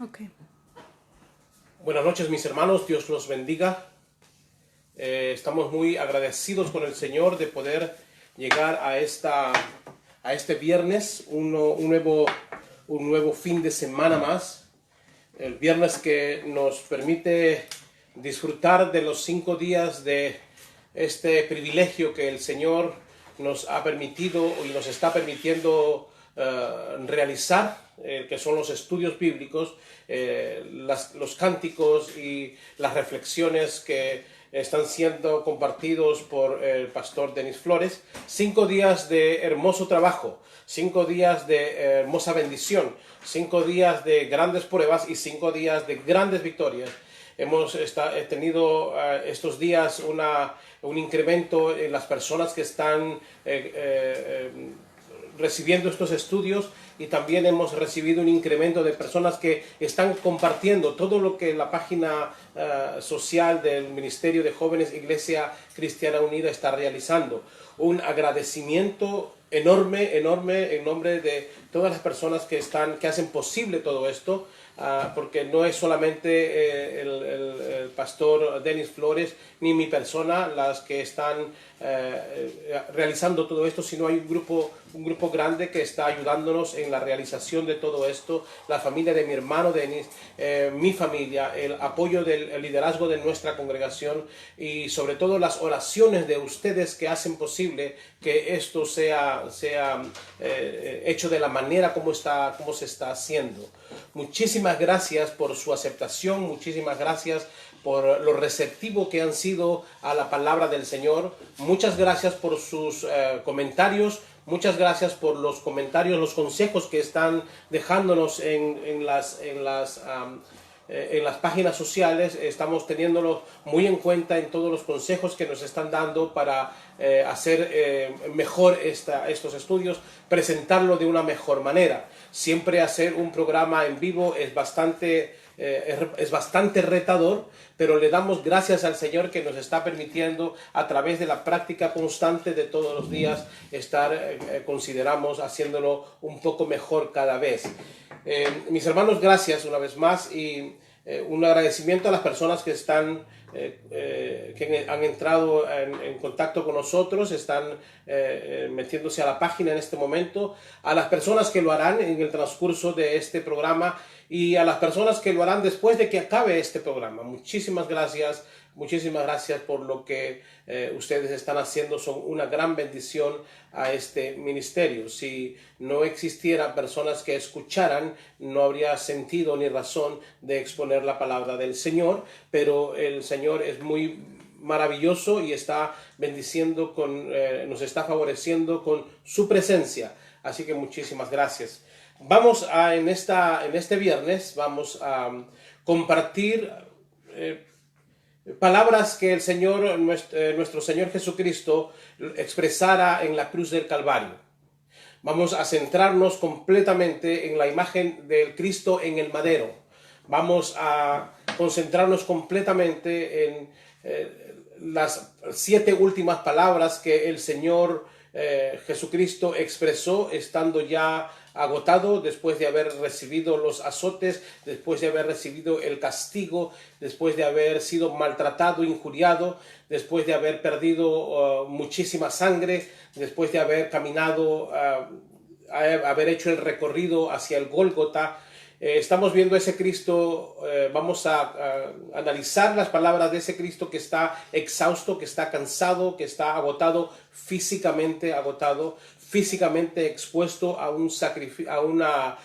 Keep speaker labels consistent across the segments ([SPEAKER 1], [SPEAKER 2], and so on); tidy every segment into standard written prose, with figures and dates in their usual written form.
[SPEAKER 1] Okay.
[SPEAKER 2] Buenas noches, mis hermanos, Dios los bendiga. Estamos muy agradecidos con el Señor de poder llegar a este viernes, un nuevo fin de semana más. El viernes que nos permite disfrutar de los 5 días de este privilegio que el Señor nos ha permitido y nos está permitiendo realizar, que son los estudios bíblicos, los cánticos y las reflexiones que están siendo compartidos por el pastor Denis Flores. 5 días de hermoso trabajo, 5 días de hermosa bendición, 5 días de grandes pruebas y 5 días de grandes victorias. Hemos tenido estos días un incremento en las personas que están recibiendo estos estudios, y también hemos recibido un incremento de personas que están compartiendo todo lo que la página social del Ministerio de Jóvenes Iglesia Cristiana Unida está realizando. Un agradecimiento enorme en nombre de todas las personas que hacen posible todo esto, porque no es solamente el pastor Denis Flores ni mi persona las que están realizando todo esto, sino hay un grupo grande que está ayudándonos en la realización de todo esto. La familia de mi hermano Denis, mi familia, el apoyo del liderazgo de nuestra congregación y sobre todo las oraciones de ustedes que hacen posible que esto sea hecho de la manera como se está haciendo. Muchísimas gracias por su aceptación, muchísimas gracias por lo receptivo que han sido a la palabra del Señor. Muchas gracias por sus comentarios, muchas gracias por los comentarios, los consejos que están dejándonos en las páginas sociales. Estamos teniéndolos muy en cuenta en todos los consejos que nos están dando para hacer mejor estos estudios, presentarlo de una mejor manera. Siempre hacer un programa en vivo es bastante retador, pero le damos gracias al Señor que nos está permitiendo, a través de la práctica constante de todos los días, consideramos haciéndolo un poco mejor cada vez. Mis hermanos, gracias una vez más, y un agradecimiento a las personas que han entrado en contacto con nosotros, están metiéndose a la página en este momento, a las personas que lo harán en el transcurso de este programa y a las personas que lo harán después de que acabe este programa. Muchísimas gracias por lo que ustedes están haciendo. Son una gran bendición a este ministerio. Si no existieran personas que escucharan, no habría sentido ni razón de exponer la palabra del Señor, pero el Señor es muy maravilloso y está bendiciendo, nos está favoreciendo con su presencia. Así que muchísimas gracias. En este viernes vamos a compartir palabras que el Señor, nuestro Señor Jesucristo, expresara en la cruz del Calvario. Vamos a centrarnos completamente en la imagen del Cristo en el madero. Vamos a concentrarnos completamente en las 7 últimas palabras que el Señor Jesucristo expresó estando ya agotado, después de haber recibido los azotes, después de haber recibido el castigo, después de haber sido maltratado, injuriado, después de haber perdido muchísima sangre, después de haber caminado, haber hecho el recorrido hacia el Gólgota. Estamos viendo ese Cristo. Vamos a analizar las palabras de ese Cristo que está exhausto, que está cansado, que está agotado, físicamente expuesto a una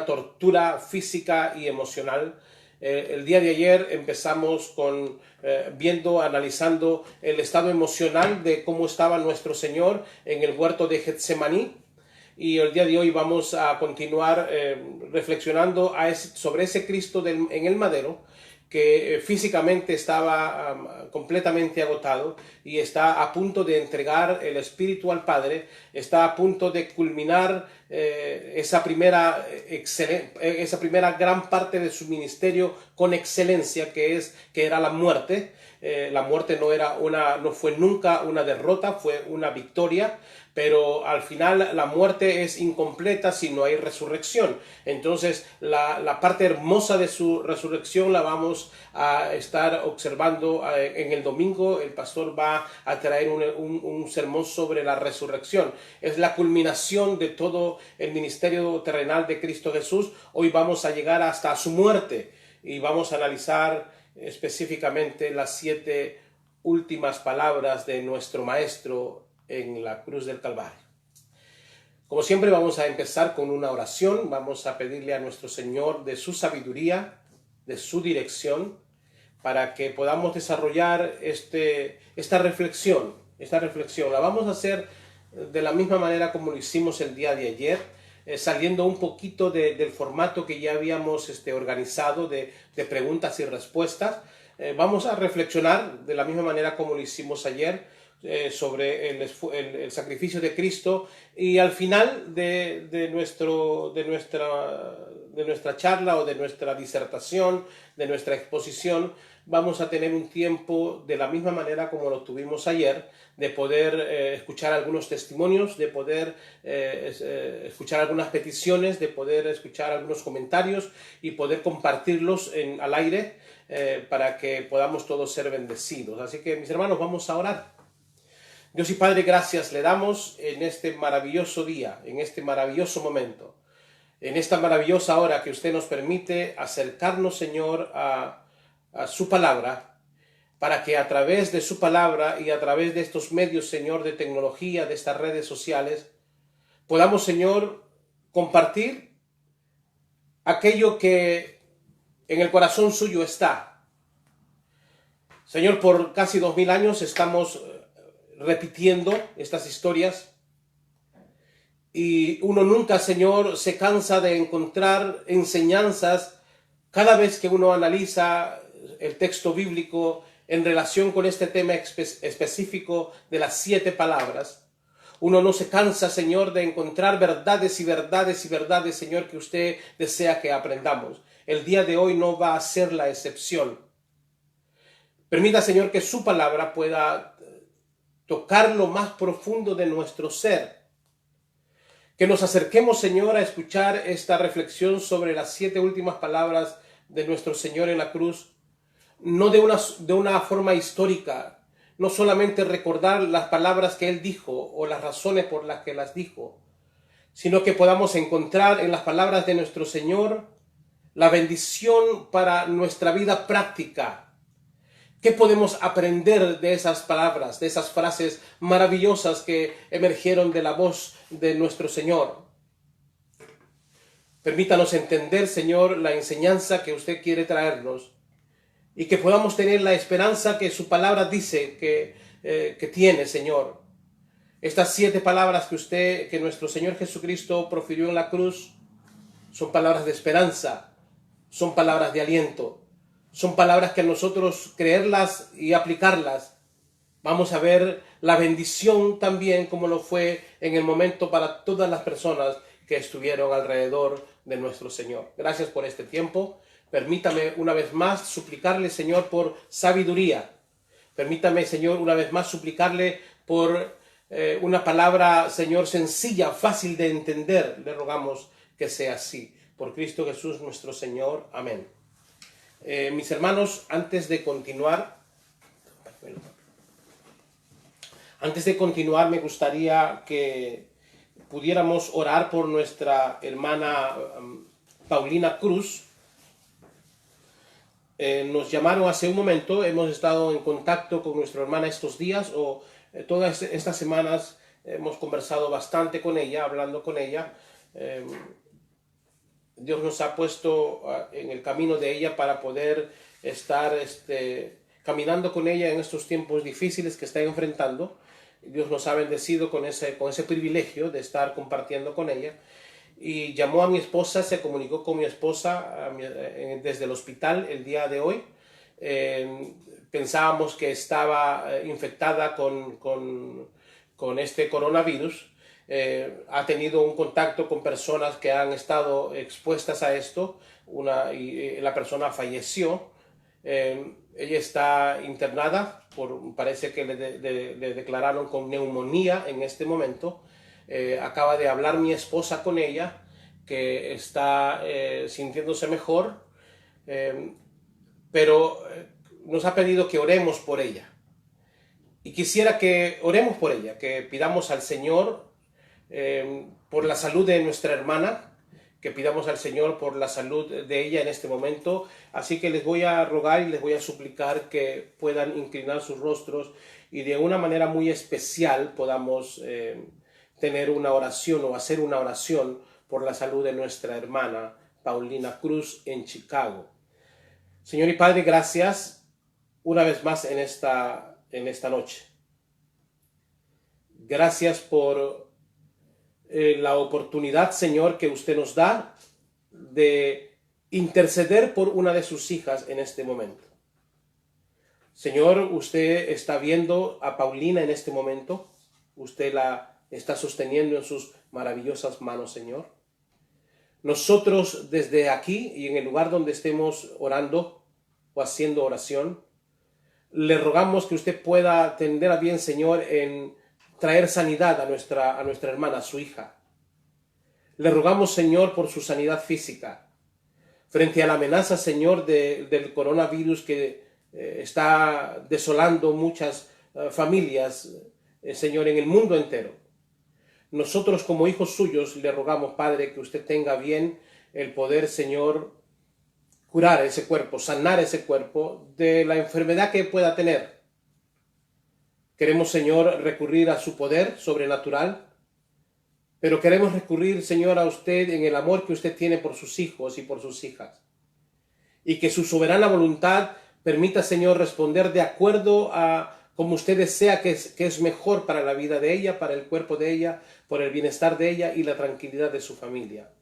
[SPEAKER 2] tortura física y emocional. El día de ayer empezamos analizando el estado emocional de cómo estaba nuestro Señor en el huerto de Getsemaní. Y el día de hoy vamos a continuar reflexionando sobre ese Cristo en el madero, que físicamente estaba completamente agotado y está a punto de entregar el Espíritu al Padre, está a punto de culminar esa primera gran parte de su ministerio con excelencia, que era la muerte. La muerte no fue nunca una derrota, fue una victoria, pero al final la muerte es incompleta si no hay resurrección. Entonces la parte hermosa de su resurrección la vamos a estar observando en el domingo. El pastor va a traer un sermón sobre la resurrección. Es la culminación de todo el ministerio terrenal de Cristo Jesús. Hoy vamos a llegar hasta su muerte y vamos a analizar específicamente las 7 últimas palabras de nuestro Maestro en la cruz del Calvario. Como siempre, vamos a empezar con una oración. Vamos a pedirle a nuestro Señor de su sabiduría, de su dirección, para que podamos desarrollar esta reflexión. La vamos a hacer de la misma manera como lo hicimos el día de ayer, saliendo un poquito del formato que ya habíamos organizado de preguntas y respuestas. Vamos a reflexionar de la misma manera como lo hicimos ayer sobre el sacrificio de Cristo, y al final de nuestra charla o de nuestra disertación, de nuestra exposición, vamos a tener un tiempo de la misma manera como lo tuvimos ayer, de poder escuchar algunos testimonios, de poder escuchar algunas peticiones, de poder escuchar algunos comentarios y poder compartirlos al aire para que podamos todos ser bendecidos. Así que, mis hermanos, vamos a orar. Dios y Padre, gracias le damos en este maravilloso día, en este maravilloso momento, en esta maravillosa hora que usted nos permite acercarnos, Señor, a su palabra, para que a través de su palabra y a través de estos medios, Señor, de tecnología, de estas redes sociales, podamos, Señor, compartir aquello que en el corazón suyo está. Señor, por casi 2000 años estamos repitiendo estas historias y uno nunca, Señor, se cansa de encontrar enseñanzas cada vez que uno analiza el texto bíblico en relación con este tema específico de las 7 palabras. Uno no se cansa, Señor, de encontrar verdades y verdades y verdades, Señor, que usted desea que aprendamos. El día de hoy no va a ser la excepción. Permita, Señor, que su palabra pueda tocar lo más profundo de nuestro ser. Que nos acerquemos, Señor, a escuchar esta reflexión sobre las 7 últimas palabras de nuestro Señor en la cruz, no de una forma histórica, no solamente recordar las palabras que Él dijo o las razones por las que las dijo, sino que podamos encontrar en las palabras de nuestro Señor la bendición para nuestra vida práctica. ¿Qué podemos aprender de esas palabras, de esas frases maravillosas que emergieron de la voz de nuestro Señor? Permítanos entender, Señor, la enseñanza que usted quiere traernos y que podamos tener la esperanza que su palabra dice que tiene, Señor. Estas 7 palabras que nuestro Señor Jesucristo profirió en la cruz son palabras de esperanza, son palabras de aliento. Son palabras que nosotros creerlas y aplicarlas, vamos a ver la bendición también como lo fue en el momento para todas las personas que estuvieron alrededor de nuestro Señor. Gracias por este tiempo. Permítame una vez más suplicarle, Señor, por sabiduría. Permítame, Señor, una vez más suplicarle por una palabra, Señor, sencilla, fácil de entender. Le rogamos que sea así. Por Cristo Jesús nuestro Señor. Amén. Mis hermanos, antes de continuar, me gustaría que pudiéramos orar por nuestra hermana Paulina Cruz. Nos llamaron hace un momento, hemos estado en contacto con nuestra hermana estos días, todas estas semanas hemos conversado bastante con ella, hablando con ella. Dios nos ha puesto en el camino de ella para poder estar caminando con ella en estos tiempos difíciles que está enfrentando. Dios nos ha bendecido con ese privilegio de estar compartiendo con ella. Y llamó a mi esposa, se comunicó con mi esposa desde el hospital el día de hoy. Pensábamos que estaba infectada con este coronavirus. ha tenido un contacto con personas que han estado expuestas a esto, y la persona falleció. Ella está internada, parece que le declararon con neumonía en este momento. Acaba de hablar mi esposa con ella, que está sintiéndose mejor, pero nos ha pedido que oremos por ella. Y quisiera que oremos por ella, que pidamos al Señor por la salud de nuestra hermana, que pidamos al Señor por la salud de ella en este momento. Así que les voy a rogar y les voy a suplicar que puedan inclinar sus rostros y de una manera muy especial podamos tener una oración o hacer una oración por la salud de nuestra hermana Paulina Cruz en Chicago. Señor y Padre, gracias una vez más en esta noche. Gracias por la oportunidad, Señor, que usted nos da de interceder por una de sus hijas en este momento. Señor, usted está viendo a Paulina en este momento. Usted la está sosteniendo en sus maravillosas manos, Señor. Nosotros desde aquí y en el lugar donde estemos orando o haciendo oración, le rogamos que usted pueda tender a bien, Señor, en traer sanidad a nuestra hermana, a su hija. Le rogamos, Señor, por su sanidad física. Frente a la amenaza, Señor, del coronavirus que está desolando muchas familias, Señor, en el mundo entero. Nosotros como hijos suyos le rogamos, Padre, que usted tenga bien el poder, Señor, curar ese cuerpo, sanar ese cuerpo de la enfermedad que pueda tener. Queremos, Señor, recurrir a su poder sobrenatural, pero queremos recurrir, Señor, a usted en el amor que usted tiene por sus hijos y por sus hijas. Y que su soberana voluntad permita, Señor, responder de acuerdo a como usted desea que es mejor para la vida de ella, para el cuerpo de ella, por el bienestar de ella y la tranquilidad de su familia.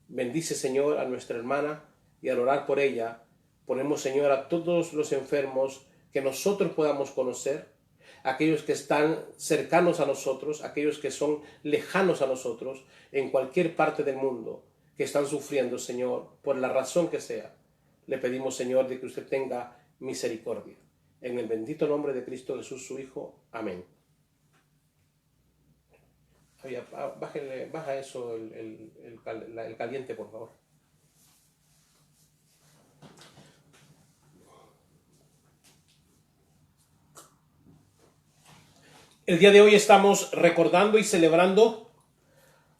[SPEAKER 2] Bendice, Señor, a nuestra hermana, y al orar por ella, ponemos, Señor, a todos los enfermos que nosotros podamos conocer, aquellos que están cercanos a nosotros, aquellos que son lejanos a nosotros, en cualquier parte del mundo, que están sufriendo, Señor, por la razón que sea. Le pedimos, Señor, de que usted tenga misericordia. En el bendito nombre de Cristo Jesús, su Hijo. Amén. Baja eso, el caliente, por favor. El día de hoy estamos recordando y celebrando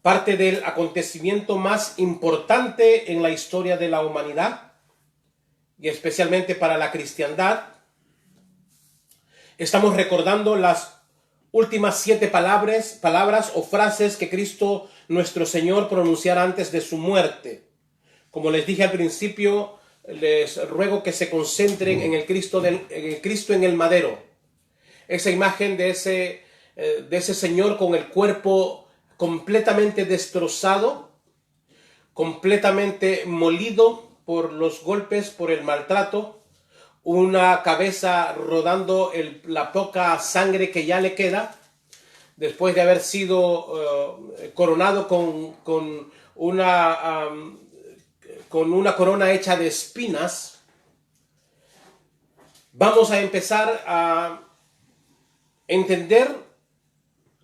[SPEAKER 2] parte del acontecimiento más importante en la historia de la humanidad y especialmente para la cristiandad. Estamos recordando las últimas 7 palabras o frases que Cristo nuestro Señor pronunciara antes de su muerte. Como les dije al principio, les ruego que se concentren en el Cristo en el madero. Esa imagen de ese Señor con el cuerpo completamente destrozado, completamente molido por los golpes, por el maltrato, una cabeza rodando la poca sangre que ya le queda, después de haber sido coronado con una corona hecha de espinas. Vamos a empezar a entender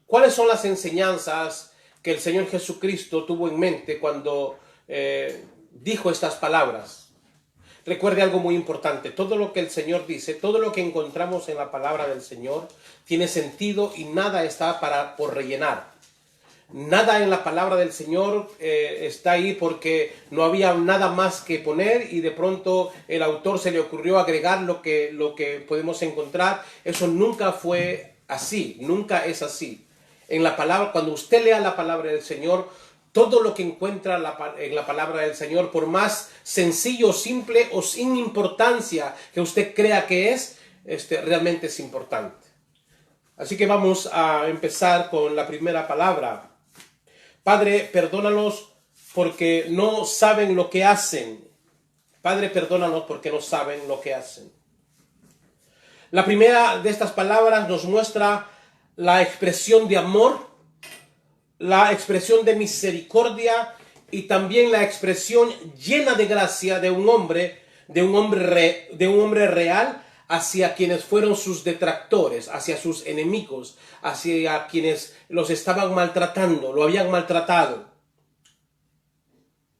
[SPEAKER 2] cuáles son las enseñanzas que el Señor Jesucristo tuvo en mente cuando dijo estas palabras. Recuerde algo muy importante: todo lo que el Señor dice, todo lo que encontramos en la palabra del Señor tiene sentido y nada está por rellenar. Nada en la palabra del Señor está ahí porque no había nada más que poner y de pronto el autor se le ocurrió agregar lo que podemos encontrar. Eso nunca fue así, nunca es así. En la palabra, cuando usted lea la palabra del Señor, todo lo que encuentra en la palabra del Señor, por más sencillo, simple o sin importancia que usted crea que es, realmente es importante. Así que vamos a empezar con la primera palabra. Padre, perdónalos porque no saben lo que hacen. Padre, perdónalos porque no saben lo que hacen. La primera de estas palabras nos muestra la expresión de amor la expresión de misericordia y también la expresión llena de gracia de un hombre, de un hombre real hacia quienes fueron sus detractores, hacia sus enemigos, hacia quienes los estaban maltratando, lo habían maltratado.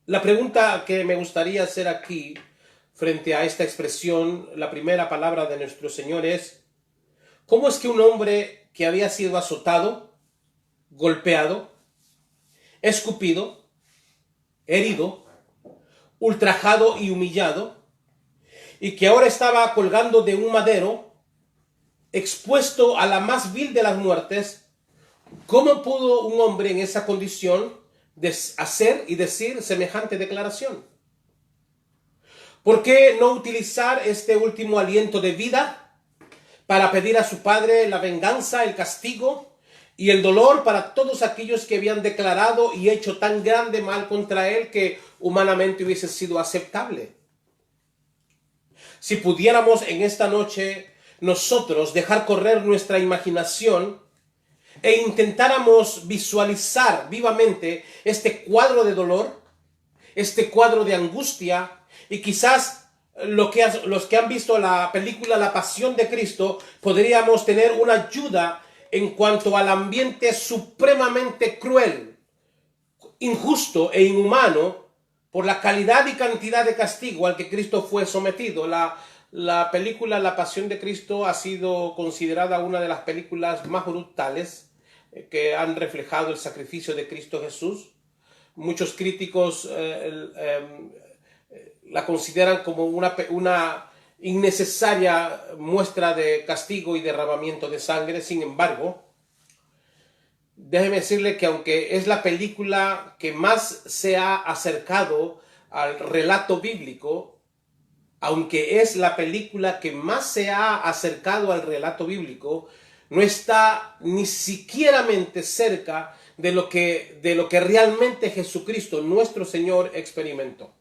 [SPEAKER 2] La pregunta que me gustaría hacer aquí, frente a esta expresión, la primera palabra de nuestro Señor es: ¿cómo es que un hombre que había sido azotado, golpeado, escupido, herido, ultrajado y humillado, y que ahora estaba colgando de un madero, expuesto a la más vil de las muertes, cómo pudo un hombre en esa condición hacer y decir semejante declaración? ¿Por qué no utilizar este último aliento de vida para pedir a su Padre la venganza, el castigo y el dolor para todos aquellos que habían declarado y hecho tan grande mal contra él que humanamente hubiese sido aceptable? Si pudiéramos en esta noche nosotros dejar correr nuestra imaginación e intentáramos visualizar vivamente este cuadro de dolor, este cuadro de angustia, y quizás los que han visto la película La Pasión de Cristo, podríamos tener una ayuda en cuanto al ambiente supremamente cruel, injusto e inhumano por la calidad y cantidad de castigo al que Cristo fue sometido. La película La Pasión de Cristo ha sido considerada una de las películas más brutales que han reflejado el sacrificio de Cristo Jesús. Muchos críticos la consideran como una innecesaria muestra de castigo y derramamiento de sangre. Sin embargo, déjeme decirle que aunque es la película que más se ha acercado al relato bíblico, aunque es la película que más se ha acercado al relato bíblico, no está ni siquiera cerca de lo que realmente Jesucristo, nuestro Señor, experimentó.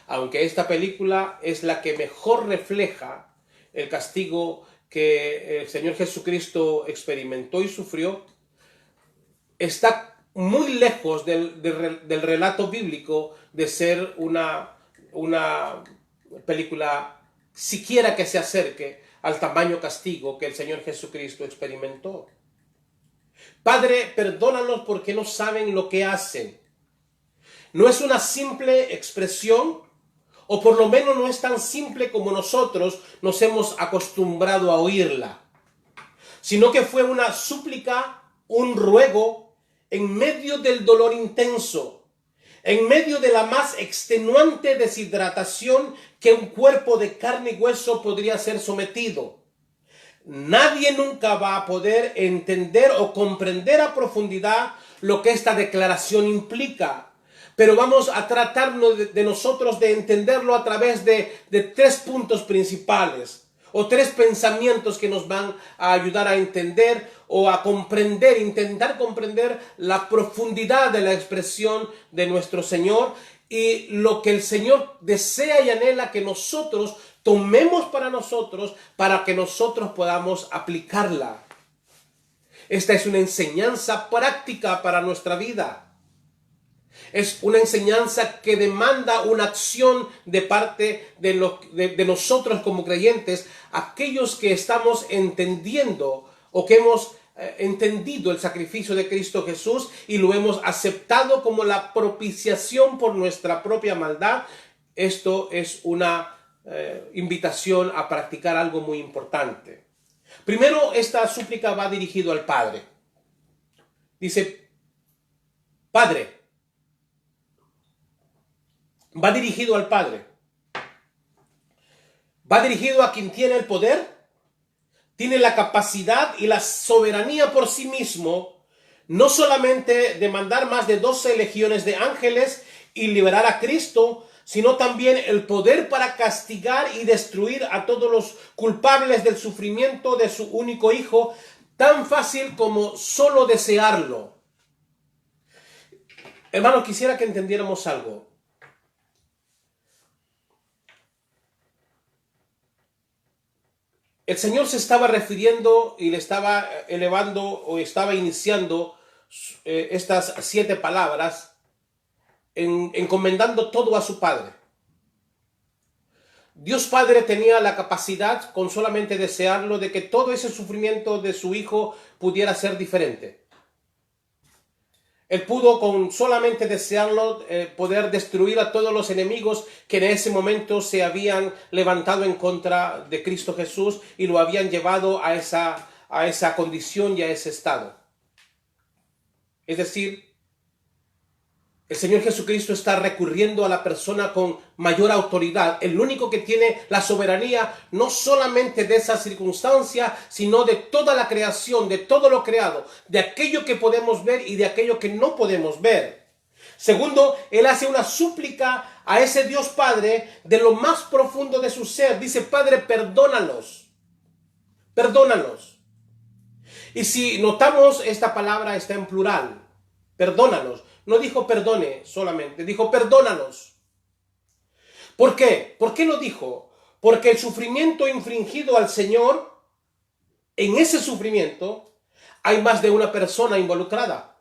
[SPEAKER 2] Aunque esta película es la que mejor refleja el castigo que el Señor Jesucristo experimentó y sufrió, está muy lejos del relato bíblico de ser una película siquiera que se acerque al tamaño castigo que el Señor Jesucristo experimentó. Padre, perdónalos porque no saben lo que hacen. No es una simple expresión, o por lo menos no es tan simple como nosotros nos hemos acostumbrado a oírla, sino que fue una súplica, un ruego en medio del dolor intenso, en medio de la más extenuante deshidratación que un cuerpo de carne y hueso podría ser sometido. Nadie nunca va a poder entender o comprender a profundidad lo que esta declaración implica. Pero vamos a tratarnos de nosotros de entenderlo a través de tres puntos principales, o tres pensamientos que nos van a ayudar a entender o a comprender, intentar comprender la profundidad de la expresión de nuestro Señor y lo que el Señor desea y anhela que nosotros tomemos para nosotros, para que nosotros podamos aplicarla. Esta es una enseñanza práctica para nuestra vida. Es una enseñanza que demanda una acción de parte de nosotros como creyentes, aquellos que estamos entendiendo o que hemos entendido el sacrificio de Cristo Jesús y lo hemos aceptado como la propiciación por nuestra propia maldad. Esto es una invitación a practicar algo muy importante. Primero, esta súplica va dirigido al Padre. Dice, Padre. Va dirigido al Padre. Va dirigido a quien tiene el poder, tiene la capacidad y la soberanía por sí mismo, no solamente de mandar más de 12 legiones de ángeles y liberar a Cristo, sino también el poder para castigar y destruir a todos los culpables del sufrimiento de su único Hijo, tan fácil como solo desearlo. Hermano, quisiera que entendiéramos algo. El Señor se estaba refiriendo y le estaba elevando o estaba iniciando estas 7 palabras encomendando todo a su Padre. Dios Padre tenía la capacidad, con solamente desearlo, de que todo ese sufrimiento de su Hijo pudiera ser diferente. Él pudo, con solamente desearlo, poder destruir a todos los enemigos que en ese momento se habían levantado en contra de Cristo Jesús y lo habían llevado a esa condición y a ese estado. Es decir, el Señor Jesucristo está recurriendo a la persona con mayor autoridad, el único que tiene la soberanía no solamente de esa circunstancia, sino de toda la creación, de todo lo creado, de aquello que podemos ver y de aquello que no podemos ver. Segundo, Él hace una súplica a ese Dios Padre de lo más profundo de su ser. Dice: Padre, perdónalos, perdónalos. Y si notamos, esta palabra está en plural, perdónalos. No dijo perdone solamente, dijo perdónalos. ¿Por qué? ¿Por qué lo dijo? Porque el sufrimiento infringido al Señor, en ese sufrimiento hay más de una persona involucrada.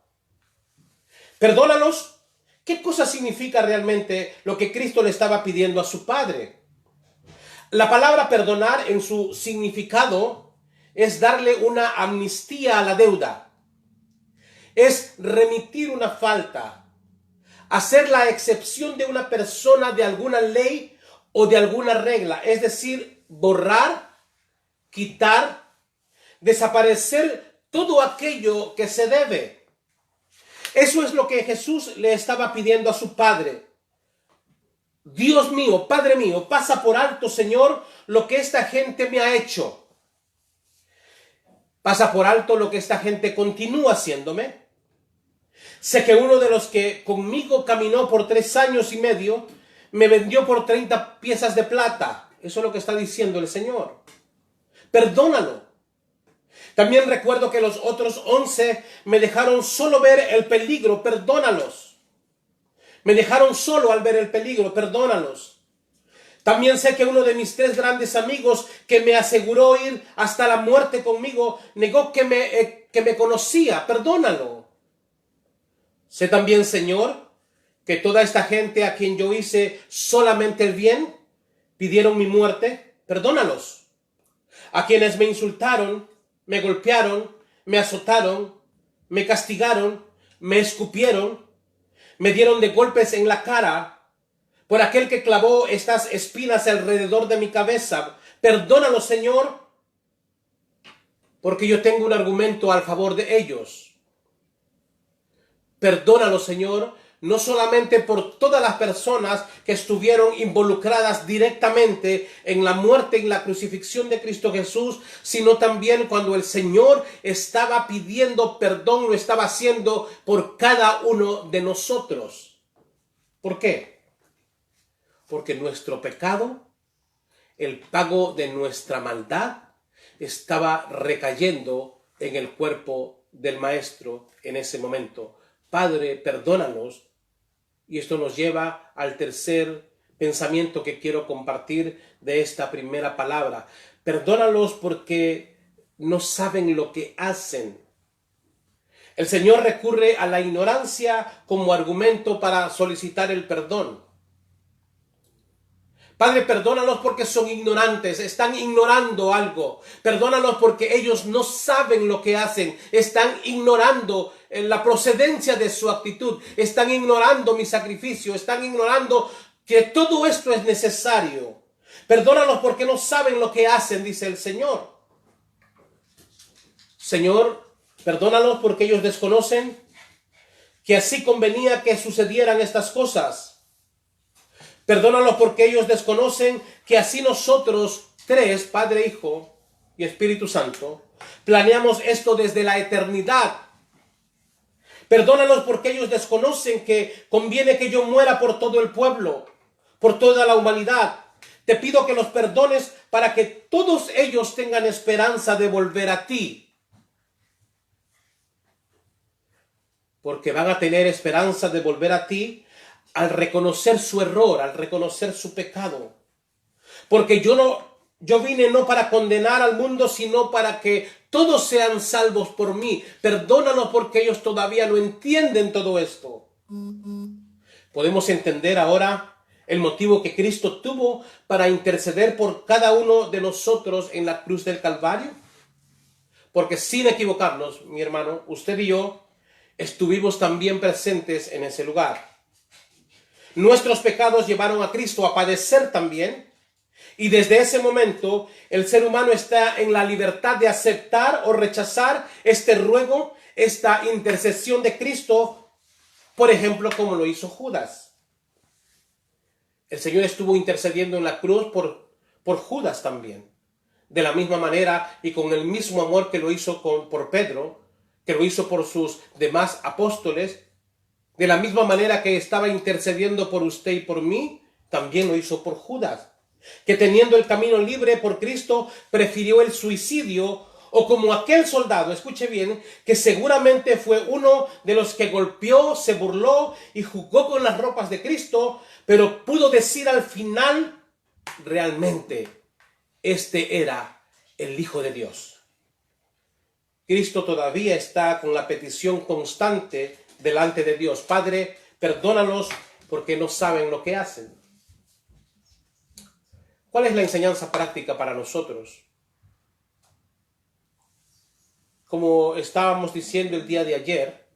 [SPEAKER 2] Perdónalos. ¿Qué cosa significa realmente lo que Cristo le estaba pidiendo a su Padre? La palabra perdonar, en su significado, es darle una amnistía a la deuda. Es remitir una falta, hacer la excepción de una persona de alguna ley o de alguna regla, es decir, borrar, quitar, desaparecer todo aquello que se debe. Eso es lo que Jesús le estaba pidiendo a su Padre. Dios mío, Padre mío, pasa por alto, Señor, lo que esta gente me ha hecho. Pasa por alto lo que esta gente continúa haciéndome. Sé que uno de los que conmigo caminó por 3 años y medio, me vendió por 30 piezas de plata. Eso es lo que está diciendo el Señor. Perdónalo. También recuerdo que los otros 11 me dejaron solo ver el peligro. Perdónalos. Me dejaron solo al ver el peligro. Perdónalos. También sé que uno de mis 3 grandes amigos, que me aseguró ir hasta la muerte conmigo, negó que me conocía. Perdónalo. Sé también, Señor, que toda esta gente a quien yo hice solamente el bien, pidieron mi muerte. Perdónalos. A quienes me insultaron, me golpearon, me azotaron, me castigaron, me escupieron, me dieron de golpes en la cara, por aquel que clavó estas espinas alrededor de mi cabeza. Perdónalos, Señor, porque yo tengo un argumento al favor de ellos. Perdónalo, Señor, no solamente por todas las personas que estuvieron involucradas directamente en la muerte y la crucifixión de Cristo Jesús, sino también cuando el Señor estaba pidiendo perdón, lo estaba haciendo por cada uno de nosotros. ¿Por qué? Porque nuestro pecado, el pago de nuestra maldad, estaba recayendo en el cuerpo del Maestro en ese momento. Padre, perdónanos. Y esto nos lleva al tercer pensamiento que quiero compartir de esta primera palabra. Perdónalos porque no saben lo que hacen. El Señor recurre a la ignorancia como argumento para solicitar el perdón. Padre, perdónalos porque son ignorantes, están ignorando algo. Perdónalos porque ellos no saben lo que hacen, están ignorando la procedencia de su actitud, están ignorando mi sacrificio, están ignorando que todo esto es necesario. Perdónalos porque no saben lo que hacen, dice el Señor. Señor, perdónalos porque ellos desconocen que así convenía que sucedieran estas cosas. Perdónalos porque ellos desconocen que así nosotros 3, Padre, Hijo y Espíritu Santo, planeamos esto desde la eternidad. Perdónalos porque ellos desconocen que conviene que yo muera por todo el pueblo, por toda la humanidad. Te pido que los perdones para que todos ellos tengan esperanza de volver a ti. Porque van a tener esperanza de volver a ti al reconocer su error, al reconocer su pecado. Porque yo vine no para condenar al mundo, sino para que todos sean salvos por mí. Perdónalos porque ellos todavía no entienden todo esto. Podemos entender ahora el motivo que Cristo tuvo para interceder por cada uno de nosotros en la cruz del Calvario. Porque sin equivocarnos, mi hermano, usted y yo estuvimos también presentes en ese lugar. Nuestros pecados llevaron a Cristo a padecer también. Y desde ese momento el ser humano está en la libertad de aceptar o rechazar este ruego, esta intercesión de Cristo, por ejemplo, como lo hizo Judas. El Señor estuvo intercediendo en la cruz por Judas también. De la misma manera y con el mismo amor que lo hizo por Pedro, que lo hizo por sus demás apóstoles, de la misma manera que estaba intercediendo por usted y por mí, también lo hizo por Judas, que teniendo el camino libre por Cristo, prefirió el suicidio, o como aquel soldado, escuche bien, que seguramente fue uno de los que golpeó, se burló y jugó con las ropas de Cristo, pero pudo decir al final, realmente, este era el Hijo de Dios. Cristo todavía está con la petición constante delante de Dios. Padre, perdónalos porque no saben lo que hacen. ¿Cuál es la enseñanza práctica para nosotros? Como estábamos diciendo el día de ayer,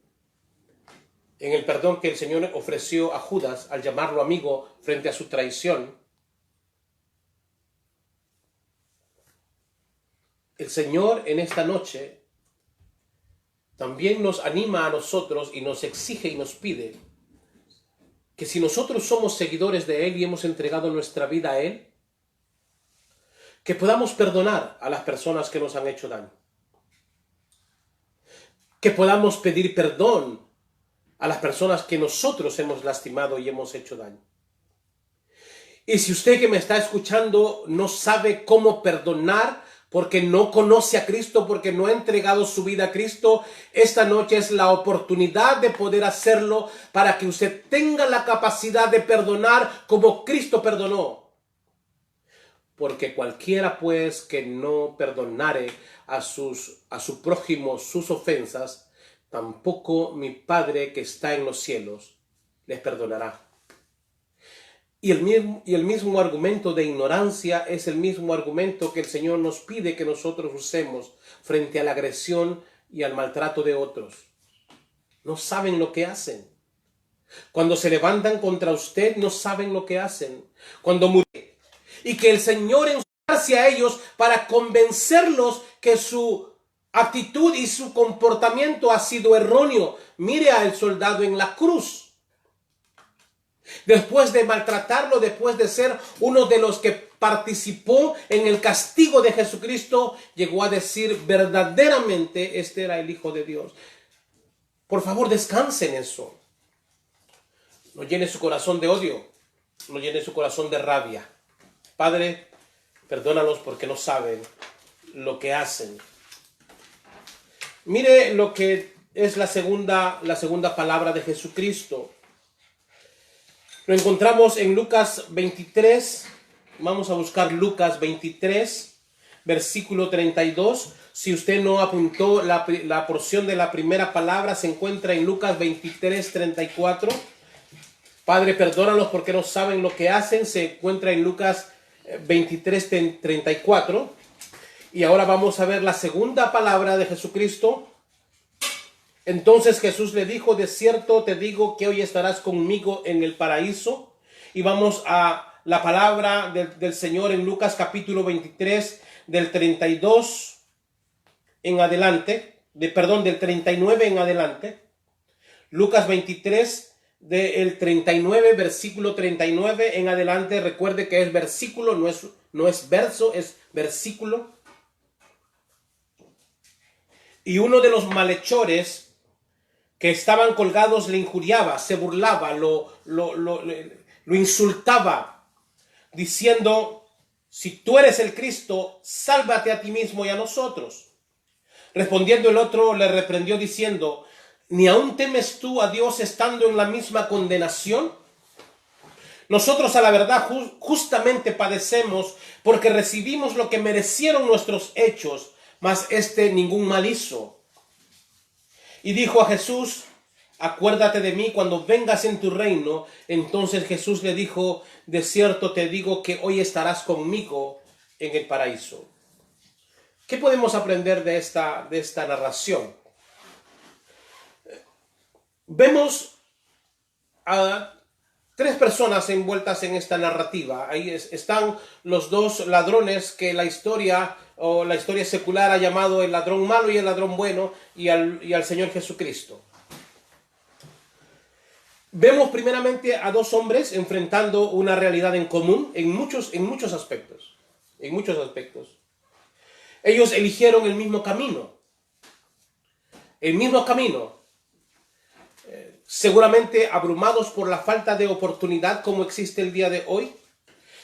[SPEAKER 2] en el perdón que el Señor ofreció a Judas al llamarlo amigo frente a su traición, el Señor en esta noche también nos anima a nosotros y nos exige y nos pide que si nosotros somos seguidores de Él y hemos entregado nuestra vida a Él, que podamos perdonar a las personas que nos han hecho daño. Que podamos pedir perdón a las personas que nosotros hemos lastimado y hemos hecho daño. Y si usted que me está escuchando no sabe cómo perdonar, porque no conoce a Cristo, porque no ha entregado su vida a Cristo, esta noche es la oportunidad de poder hacerlo para que usted tenga la capacidad de perdonar como Cristo perdonó. Porque cualquiera pues que no perdonare a su prójimo sus ofensas, tampoco mi Padre que está en los cielos les perdonará. Y el mismo argumento de ignorancia es el mismo argumento que el Señor nos pide que nosotros usemos frente a la agresión y al maltrato de otros. No saben lo que hacen. Cuando se levantan contra usted, no saben lo que hacen. Cuando mueren. Y que el Señor ensucie a ellos para convencerlos que su actitud y su comportamiento ha sido erróneo. Mire al soldado en la cruz. Después de maltratarlo, después de ser uno de los que participó en el castigo de Jesucristo, llegó a decir verdaderamente este era el Hijo de Dios. Por favor, descanse en eso. No llene su corazón de odio, no llene su corazón de rabia. Padre, perdónalos porque no saben lo que hacen. Mire lo que es la segunda palabra de Jesucristo. Lo encontramos en Lucas 23, vamos a buscar Lucas 23, versículo 32. Si usted no apuntó la porción de la primera palabra, se encuentra en Lucas 23, 34. Padre, perdónalos porque no saben lo que hacen, se encuentra en Lucas 23, 34. Y ahora vamos a ver la segunda palabra de Jesucristo. Entonces Jesús le dijo, de cierto te digo que hoy estarás conmigo en el paraíso. Y vamos a la palabra del Señor en Lucas capítulo 23, del 32 en adelante, del 39 en adelante. Lucas 23, del 39, versículo 39 en adelante. Recuerde que es versículo, no es verso, es versículo. Y uno de los malhechores que estaban colgados le injuriaba, se burlaba, lo insultaba, diciendo, si tú eres el Cristo, sálvate a ti mismo y a nosotros. Respondiendo el otro, le reprendió diciendo, ¿ni aún temes tú a Dios estando en la misma condenación? Nosotros a la verdad justamente padecemos porque recibimos lo que merecieron nuestros hechos, mas este ningún mal hizo. Y dijo a Jesús: acuérdate de mí cuando vengas en tu reino. Entonces Jesús le dijo: de cierto te digo que hoy estarás conmigo en el paraíso. ¿Qué podemos aprender de esta narración? Vemos a tres personas envueltas en esta narrativa. Ahí están los dos ladrones que la historia secular ha llamado el ladrón malo y el ladrón bueno, y al Señor Jesucristo. Vemos primeramente a dos hombres enfrentando una realidad en común en muchos aspectos. En muchos aspectos. Ellos eligieron el mismo camino. El mismo camino. Seguramente abrumados por la falta de oportunidad como existe el día de hoy.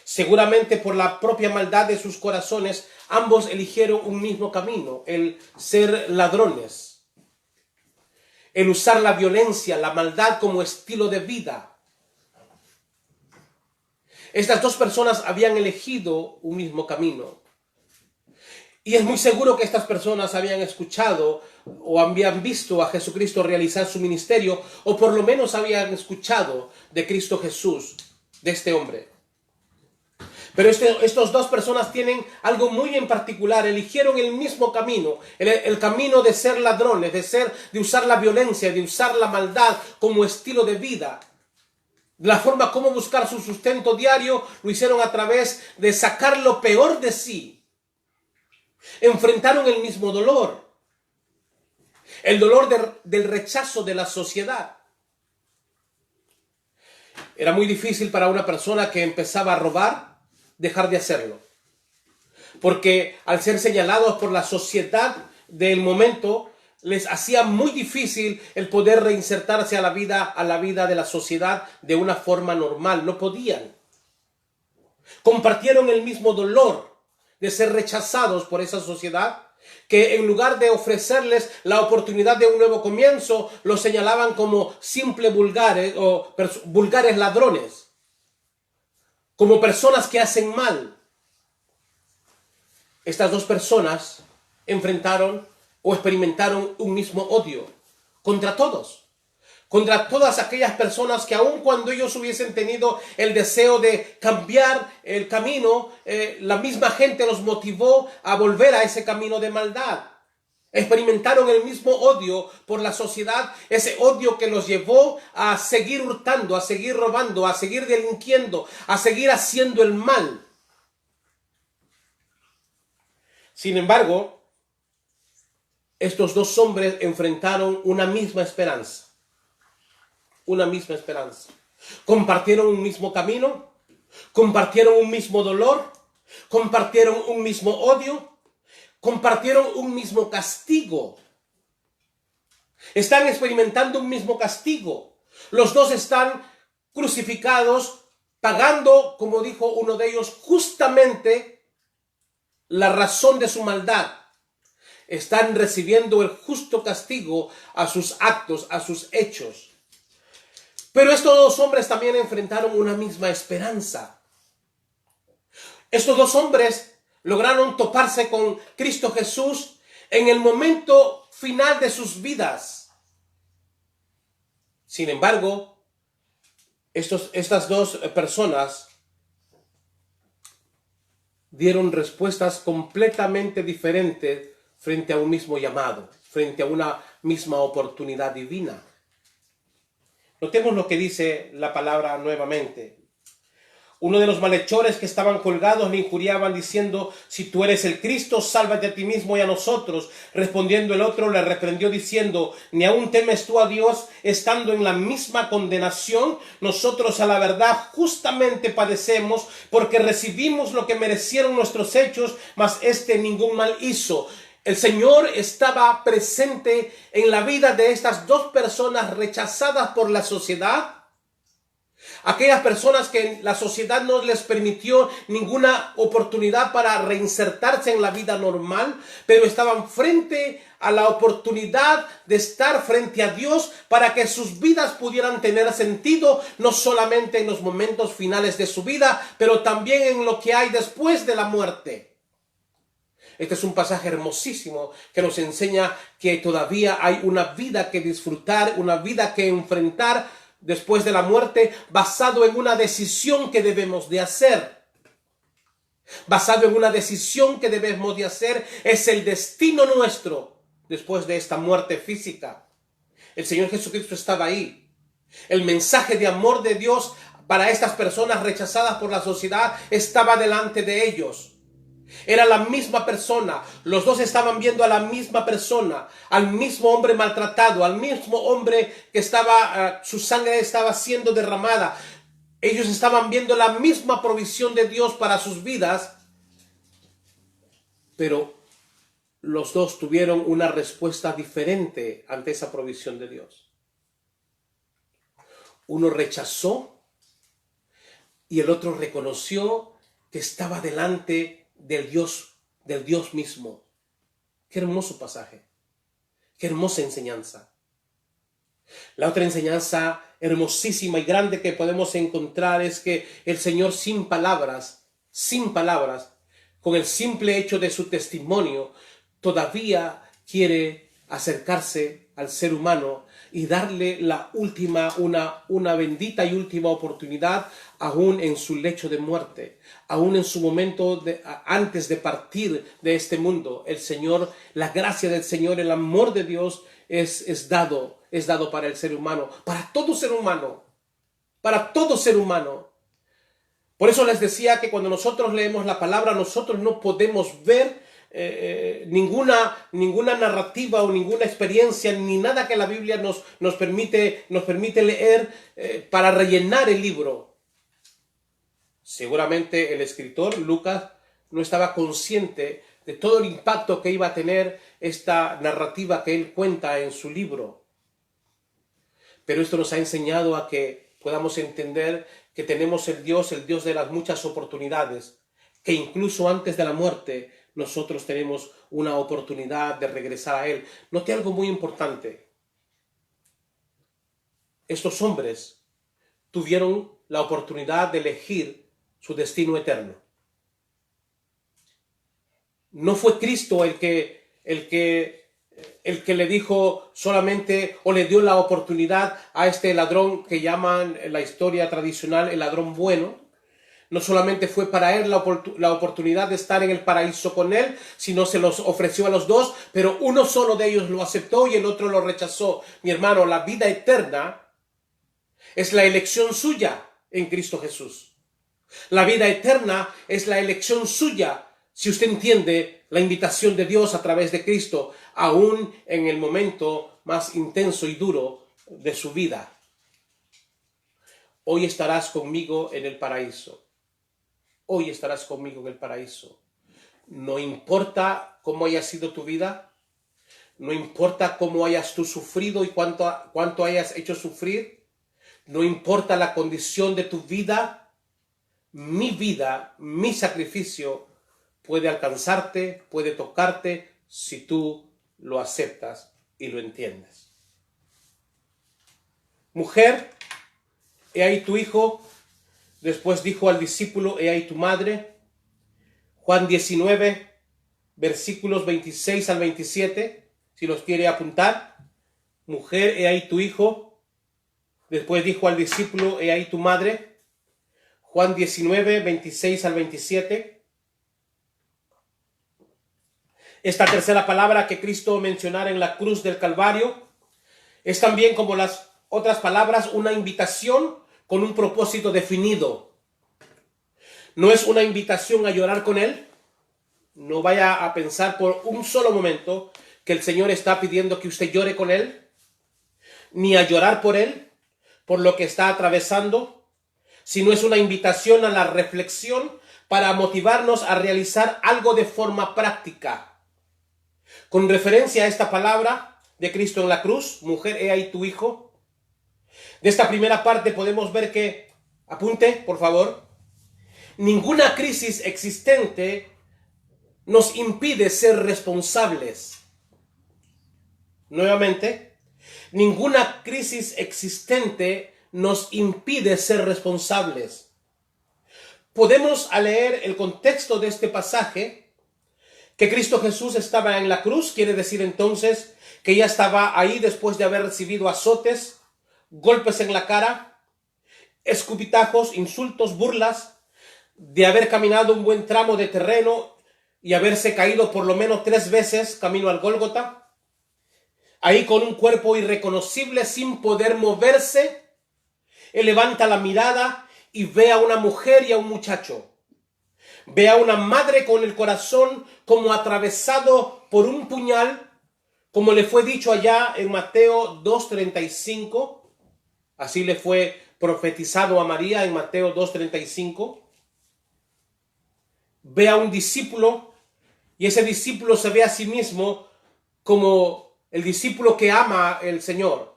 [SPEAKER 2] Seguramente por la propia maldad de sus corazones, ambos eligieron un mismo camino, el ser ladrones. El usar la violencia, la maldad como estilo de vida. Estas dos personas habían elegido un mismo camino. Y es muy seguro que estas personas habían escuchado o habían visto a Jesucristo realizar su ministerio, o por lo menos habían escuchado de Cristo Jesús, de este hombre. Pero estos dos personas tienen algo muy en particular. Eligieron el mismo camino, el camino de ser ladrones, de usar la violencia, de usar la maldad como estilo de vida. La forma como buscar su sustento diario lo hicieron a través de sacar lo peor de sí. Enfrentaron el mismo dolor, el dolor del rechazo de la sociedad. Era muy difícil para una persona que empezaba a robar dejar de hacerlo, porque al ser señalados por la sociedad del momento, les hacía muy difícil el poder reinsertarse a la vida de la sociedad de una forma normal. No podían. Compartieron el mismo dolor de ser rechazados por esa sociedad, que en lugar de ofrecerles la oportunidad de un nuevo comienzo, los señalaban como simples vulgares o vulgares ladrones, como personas que hacen mal. Estas dos personas enfrentaron o experimentaron un mismo odio contra todos. Contra todas aquellas personas que aun cuando ellos hubiesen tenido el deseo de cambiar el camino, la misma gente los motivó a volver a ese camino de maldad. Experimentaron el mismo odio por la sociedad, ese odio que los llevó a seguir hurtando, a seguir robando, a seguir delinquiendo, a seguir haciendo el mal. Sin embargo, estos dos hombres enfrentaron una misma esperanza. Una misma esperanza. Compartieron un mismo camino, compartieron un mismo dolor, compartieron un mismo odio, compartieron un mismo castigo. Están experimentando un mismo castigo. Los dos están crucificados, pagando, como dijo uno de ellos, justamente la razón de su maldad. Están recibiendo el justo castigo a sus actos, a sus hechos. Pero estos dos hombres también enfrentaron una misma esperanza. Estos dos hombres lograron toparse con Cristo Jesús en el momento final de sus vidas. Sin embargo, estas dos personas dieron respuestas completamente diferentes frente a un mismo llamado, frente a una misma oportunidad divina. Notemos lo que dice la palabra nuevamente. Uno de los malhechores que estaban colgados le injuriaban diciendo: si tú eres el Cristo, sálvate a ti mismo y a nosotros. Respondiendo el otro le reprendió diciendo: ¿ni aún temes tú a Dios, estando en la misma condenación? Nosotros a la verdad justamente padecemos, porque recibimos lo que merecieron nuestros hechos, mas este ningún mal hizo. El Señor estaba presente en la vida de estas dos personas rechazadas por la sociedad. Aquellas personas que la sociedad no les permitió ninguna oportunidad para reinsertarse en la vida normal, pero estaban frente a la oportunidad de estar frente a Dios para que sus vidas pudieran tener sentido, no solamente en los momentos finales de su vida, pero también en lo que hay después de la muerte. Este es un pasaje hermosísimo que nos enseña que todavía hay una vida que disfrutar, una vida que enfrentar después de la muerte, basado en una decisión que debemos de hacer. Basado en una decisión que debemos de hacer, es el destino nuestro después de esta muerte física. El Señor Jesucristo estaba ahí. El mensaje de amor de Dios para estas personas rechazadas por la sociedad estaba delante de ellos. Era la misma persona. Los dos estaban viendo a la misma persona, al mismo hombre maltratado, al mismo hombre que su sangre estaba siendo derramada. Ellos estaban viendo la misma provisión de Dios para sus vidas, pero los dos tuvieron una respuesta diferente ante esa provisión de Dios. Uno rechazó y el otro reconoció que estaba delante del Dios mismo. Qué hermoso pasaje, qué hermosa enseñanza. La otra enseñanza hermosísima y grande que podemos encontrar es que el Señor sin palabras, con el simple hecho de su testimonio, todavía quiere acercarse al ser humano y darle una bendita y última oportunidad, aún en su lecho de muerte, aún en su momento antes de partir de este mundo. El Señor, la gracia del Señor, el amor de Dios es dado para el ser humano, para todo ser humano, para todo ser humano. Por eso les decía que cuando nosotros leemos la palabra, nosotros no podemos ver ninguna narrativa o ninguna experiencia, ni nada que la Biblia nos permite leer para rellenar el libro. Seguramente el escritor, Lucas, no estaba consciente de todo el impacto que iba a tener esta narrativa que él cuenta en su libro. Pero esto nos ha enseñado a que podamos entender que tenemos el Dios de las muchas oportunidades, que incluso antes de la muerte nosotros tenemos una oportunidad de regresar a Él. Note algo muy importante. Estos hombres tuvieron la oportunidad de elegir su destino eterno. No fue Cristo el que le dijo solamente o le dio la oportunidad a este ladrón que llaman en la historia tradicional el ladrón bueno. No solamente fue para él la oportunidad de estar en el paraíso con él, sino se los ofreció a los dos, pero uno solo de ellos lo aceptó y el otro lo rechazó. Mi hermano, la vida eterna es la elección suya en Cristo Jesús. La vida eterna es la elección suya si usted entiende la invitación de Dios a través de Cristo, aún en el momento más intenso y duro de su vida. Hoy estarás conmigo en el paraíso. Hoy estarás conmigo en el paraíso. No importa cómo haya sido tu vida, no importa cómo hayas tú sufrido y cuánto hayas hecho sufrir, no importa la condición de tu vida, mi sacrificio puede alcanzarte, puede tocarte si tú lo aceptas y lo entiendes. Mujer, he ahí tu hijo. Después dijo al discípulo, he ahí tu madre. Juan 19, versículos 26 al 27, si los quiere apuntar. Mujer, he ahí tu hijo. Después dijo al discípulo, he ahí tu madre. Juan 19, 26 al 27. Esta tercera palabra que Cristo mencionara en la cruz del Calvario es también, como las otras palabras, una invitación con un propósito definido. No es una invitación a llorar con Él. No vaya a pensar por un solo momento que el Señor está pidiendo que usted llore con Él, ni a llorar por Él, por lo que está atravesando, sino es una invitación a la reflexión para motivarnos a realizar algo de forma práctica. Con referencia a esta palabra de Cristo en la cruz, mujer, he ahí tu hijo. De esta primera parte podemos ver que, apunte, por favor, ninguna crisis existente nos impide ser responsables. Nuevamente, ninguna crisis existente nos impide ser responsables. Podemos, al leer el contexto de este pasaje, Que Cristo Jesús estaba en la cruz quiere decir entonces que ya estaba ahí después de haber recibido azotes, golpes en la cara, escupitajos, insultos, burlas, de haber caminado un buen tramo de terreno y haberse caído por lo menos 3 veces camino al Gólgota, ahí con un cuerpo irreconocible sin poder moverse. Él levanta la mirada y ve a una mujer y a un muchacho. Ve a una madre con el corazón como atravesado por un puñal, como le fue dicho allá en Mateo 2:35. Así le fue profetizado a María en Mateo 2:35. Ve a un discípulo y ese discípulo se ve a sí mismo como el discípulo que ama al Señor.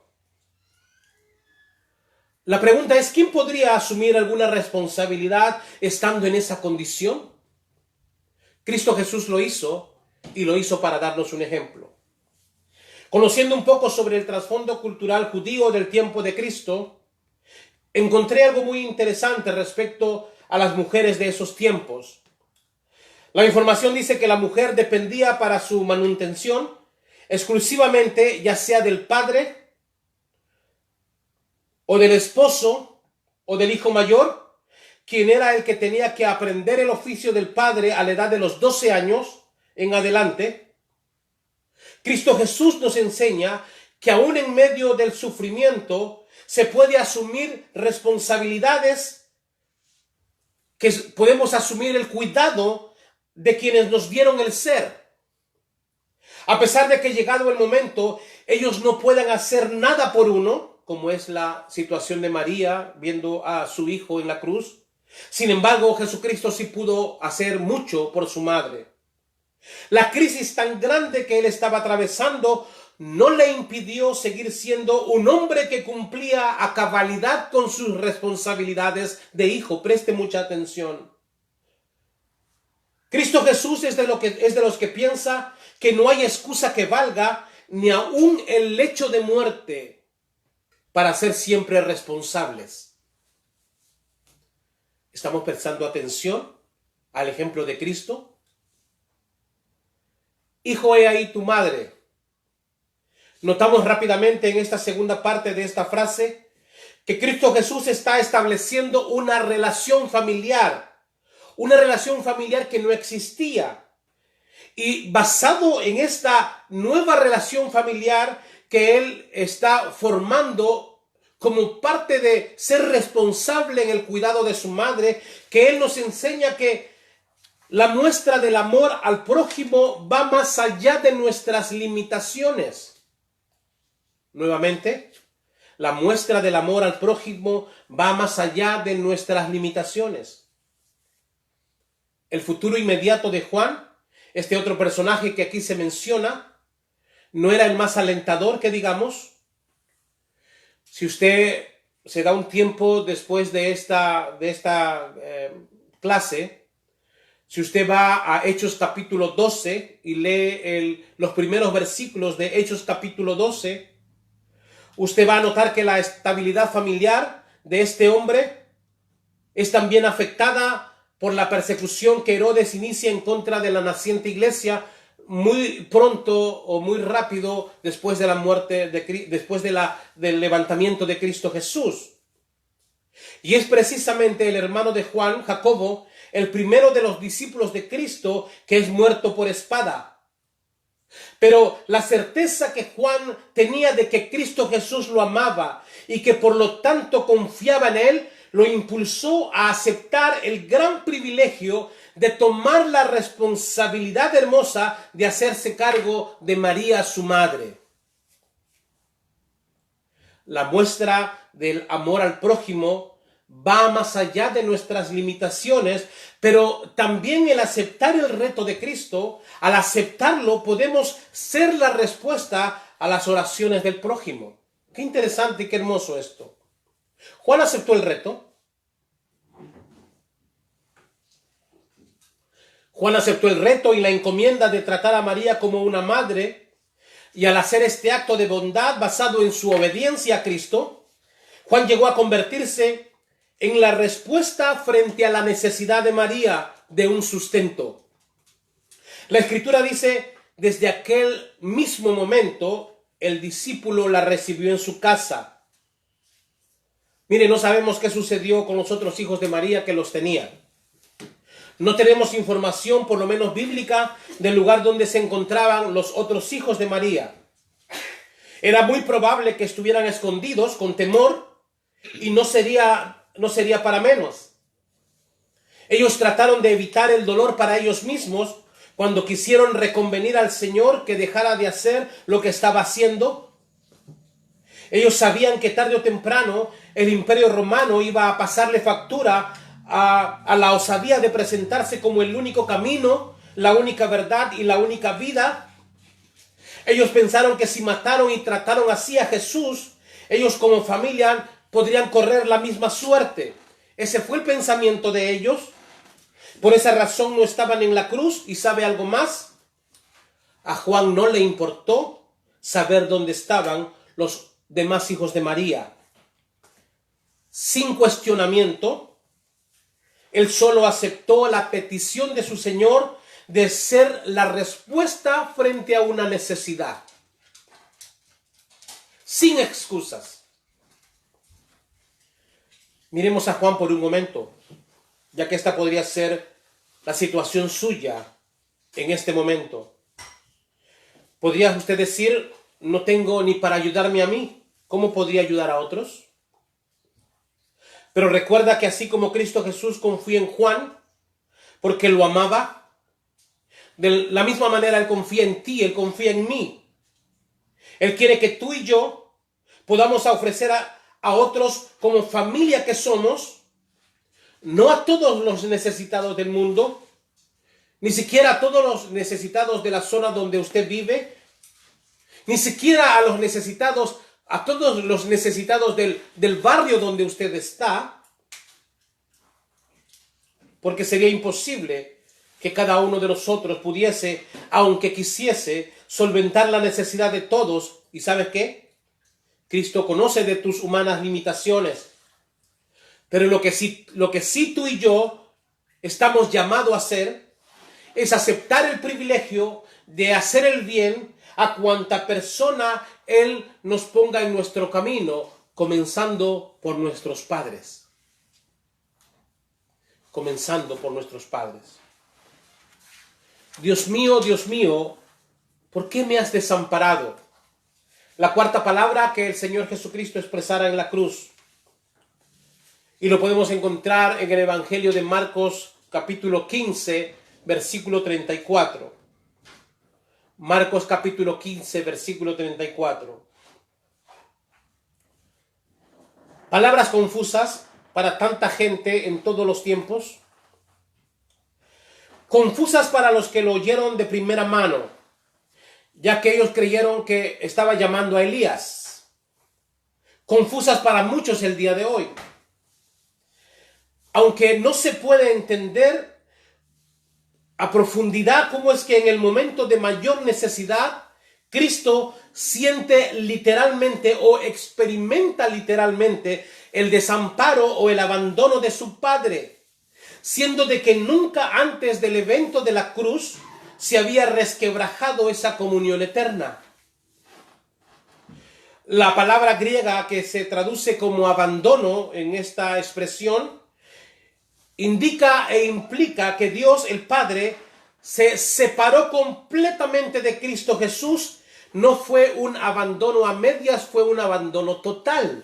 [SPEAKER 2] La pregunta es, ¿quién podría asumir alguna responsabilidad estando en esa condición? Cristo Jesús lo hizo y lo hizo para darnos un ejemplo. Conociendo un poco sobre el trasfondo cultural judío del tiempo de Cristo, encontré algo muy interesante respecto a las mujeres de esos tiempos. La información dice que la mujer dependía para su manutención exclusivamente ya sea del padre o del esposo o del hijo mayor, quien era el que tenía que aprender el oficio del padre a la edad de los 12 años en adelante. Cristo Jesús nos enseña que aún en medio del sufrimiento se puede asumir responsabilidades, que podemos asumir el cuidado de quienes nos dieron el ser. A pesar de que llegado el momento ellos no puedan hacer nada por uno, como es la situación de María viendo a su hijo en la cruz. Sin embargo, Jesucristo sí pudo hacer mucho por su madre. La crisis tan grande que él estaba atravesando no le impidió seguir siendo un hombre que cumplía a cabalidad con sus responsabilidades de hijo. Preste mucha atención. Cristo Jesús es de los que piensa que no hay excusa que valga, ni aún el lecho de muerte, para ser siempre responsables. ¿Estamos prestando atención al ejemplo de Cristo? Hijo, he ahí tu madre. Notamos rápidamente en esta segunda parte de esta frase que Cristo Jesús está estableciendo una relación familiar que no existía. Y basado en esta nueva relación familiar que él está formando como parte de ser responsable en el cuidado de su madre, que él nos enseña que la muestra del amor al prójimo va más allá de nuestras limitaciones. Nuevamente, la muestra del amor al prójimo va más allá de nuestras limitaciones. El futuro inmediato de Juan, este otro personaje que aquí se menciona, no era el más alentador que digamos. Si usted se da un tiempo después de esta clase, si usted va a Hechos capítulo 12 y lee los primeros versículos de Hechos capítulo 12, usted va a notar que la estabilidad familiar de este hombre es también afectada por la persecución que Herodes inicia en contra de la naciente iglesia muy pronto o muy rápido después de la muerte, después del levantamiento de Cristo Jesús. Y es precisamente el hermano de Juan, Jacobo, el primero de los discípulos de Cristo, que es muerto por espada. Pero la certeza que Juan tenía de que Cristo Jesús lo amaba y que por lo tanto confiaba en él, lo impulsó a aceptar el gran privilegio de tomar la responsabilidad hermosa de hacerse cargo de María, su madre. La muestra del amor al prójimo va más allá de nuestras limitaciones, pero también el aceptar el reto de Cristo, al aceptarlo podemos ser la respuesta a las oraciones del prójimo. Qué interesante y qué hermoso esto. Juan aceptó el reto. Juan aceptó el reto y la encomienda de tratar a María como una madre, y al hacer este acto de bondad basado en su obediencia a Cristo, Juan llegó a convertirse en la respuesta frente a la necesidad de María de un sustento. La Escritura dice, desde aquel mismo momento, el discípulo la recibió en su casa. Mire, no sabemos qué sucedió con los otros hijos de María que los tenían. No tenemos información, por lo menos bíblica, del lugar donde se encontraban los otros hijos de María. Era muy probable que estuvieran escondidos con temor y no sería para menos. Ellos trataron de evitar el dolor para ellos mismos cuando quisieron reconvenir al Señor que dejara de hacer lo que estaba haciendo. Ellos sabían que tarde o temprano el Imperio Romano iba a pasarle factura a la osadía de presentarse como el único camino, la única verdad y la única vida. Ellos pensaron que si mataron y trataron así a Jesús, ellos como familia podrían correr la misma suerte. Ese fue el pensamiento de ellos. Por esa razón no estaban en la cruz. ¿Y sabe algo más? A Juan no le importó saber dónde estaban los demás hijos de María. Sin cuestionamiento, él solo aceptó la petición de su Señor de ser la respuesta frente a una necesidad. Sin excusas. Miremos a Juan por un momento, ya que esta podría ser la situación suya en este momento. ¿Podría usted decir, no tengo ni para ayudarme a mí? ¿Cómo podría ayudar a otros? Pero recuerda que así como Cristo Jesús confía en Juan, porque lo amaba, de la misma manera Él confía en ti, Él confía en mí. Él quiere que tú y yo podamos ofrecer a otros como familia que somos, no a todos los necesitados del mundo, ni siquiera a todos los necesitados de la zona donde usted vive, ni siquiera a los necesitados, a todos los necesitados del barrio donde usted está, porque sería imposible que cada uno de nosotros pudiese, aunque quisiese, solventar la necesidad de todos. ¿Y sabes qué? Cristo conoce de tus humanas limitaciones, pero lo que sí tú y yo estamos llamados a hacer es aceptar el privilegio de hacer el bien a cuanta persona Él nos ponga en nuestro camino, comenzando por nuestros padres. Comenzando por nuestros padres. Dios mío, ¿por qué me has desamparado? La cuarta palabra que el Señor Jesucristo expresara en la cruz. Y lo podemos encontrar en el Evangelio de Marcos, capítulo 15, versículo 34. Marcos capítulo 15, versículo 34. Palabras confusas para tanta gente en todos los tiempos. Confusas para los que lo oyeron de primera mano, ya que ellos creyeron que estaba llamando a Elías. Confusas para muchos el día de hoy. Aunque no se puede entender a profundidad cómo es que en el momento de mayor necesidad, Cristo siente literalmente o experimenta literalmente el desamparo o el abandono de su Padre, siendo de que nunca antes del evento de la cruz se había resquebrajado esa comunión eterna. La palabra griega que se traduce como abandono en esta expresión indica e implica que Dios el Padre se separó completamente de Cristo Jesús. No fue un abandono a medias, fue un abandono total.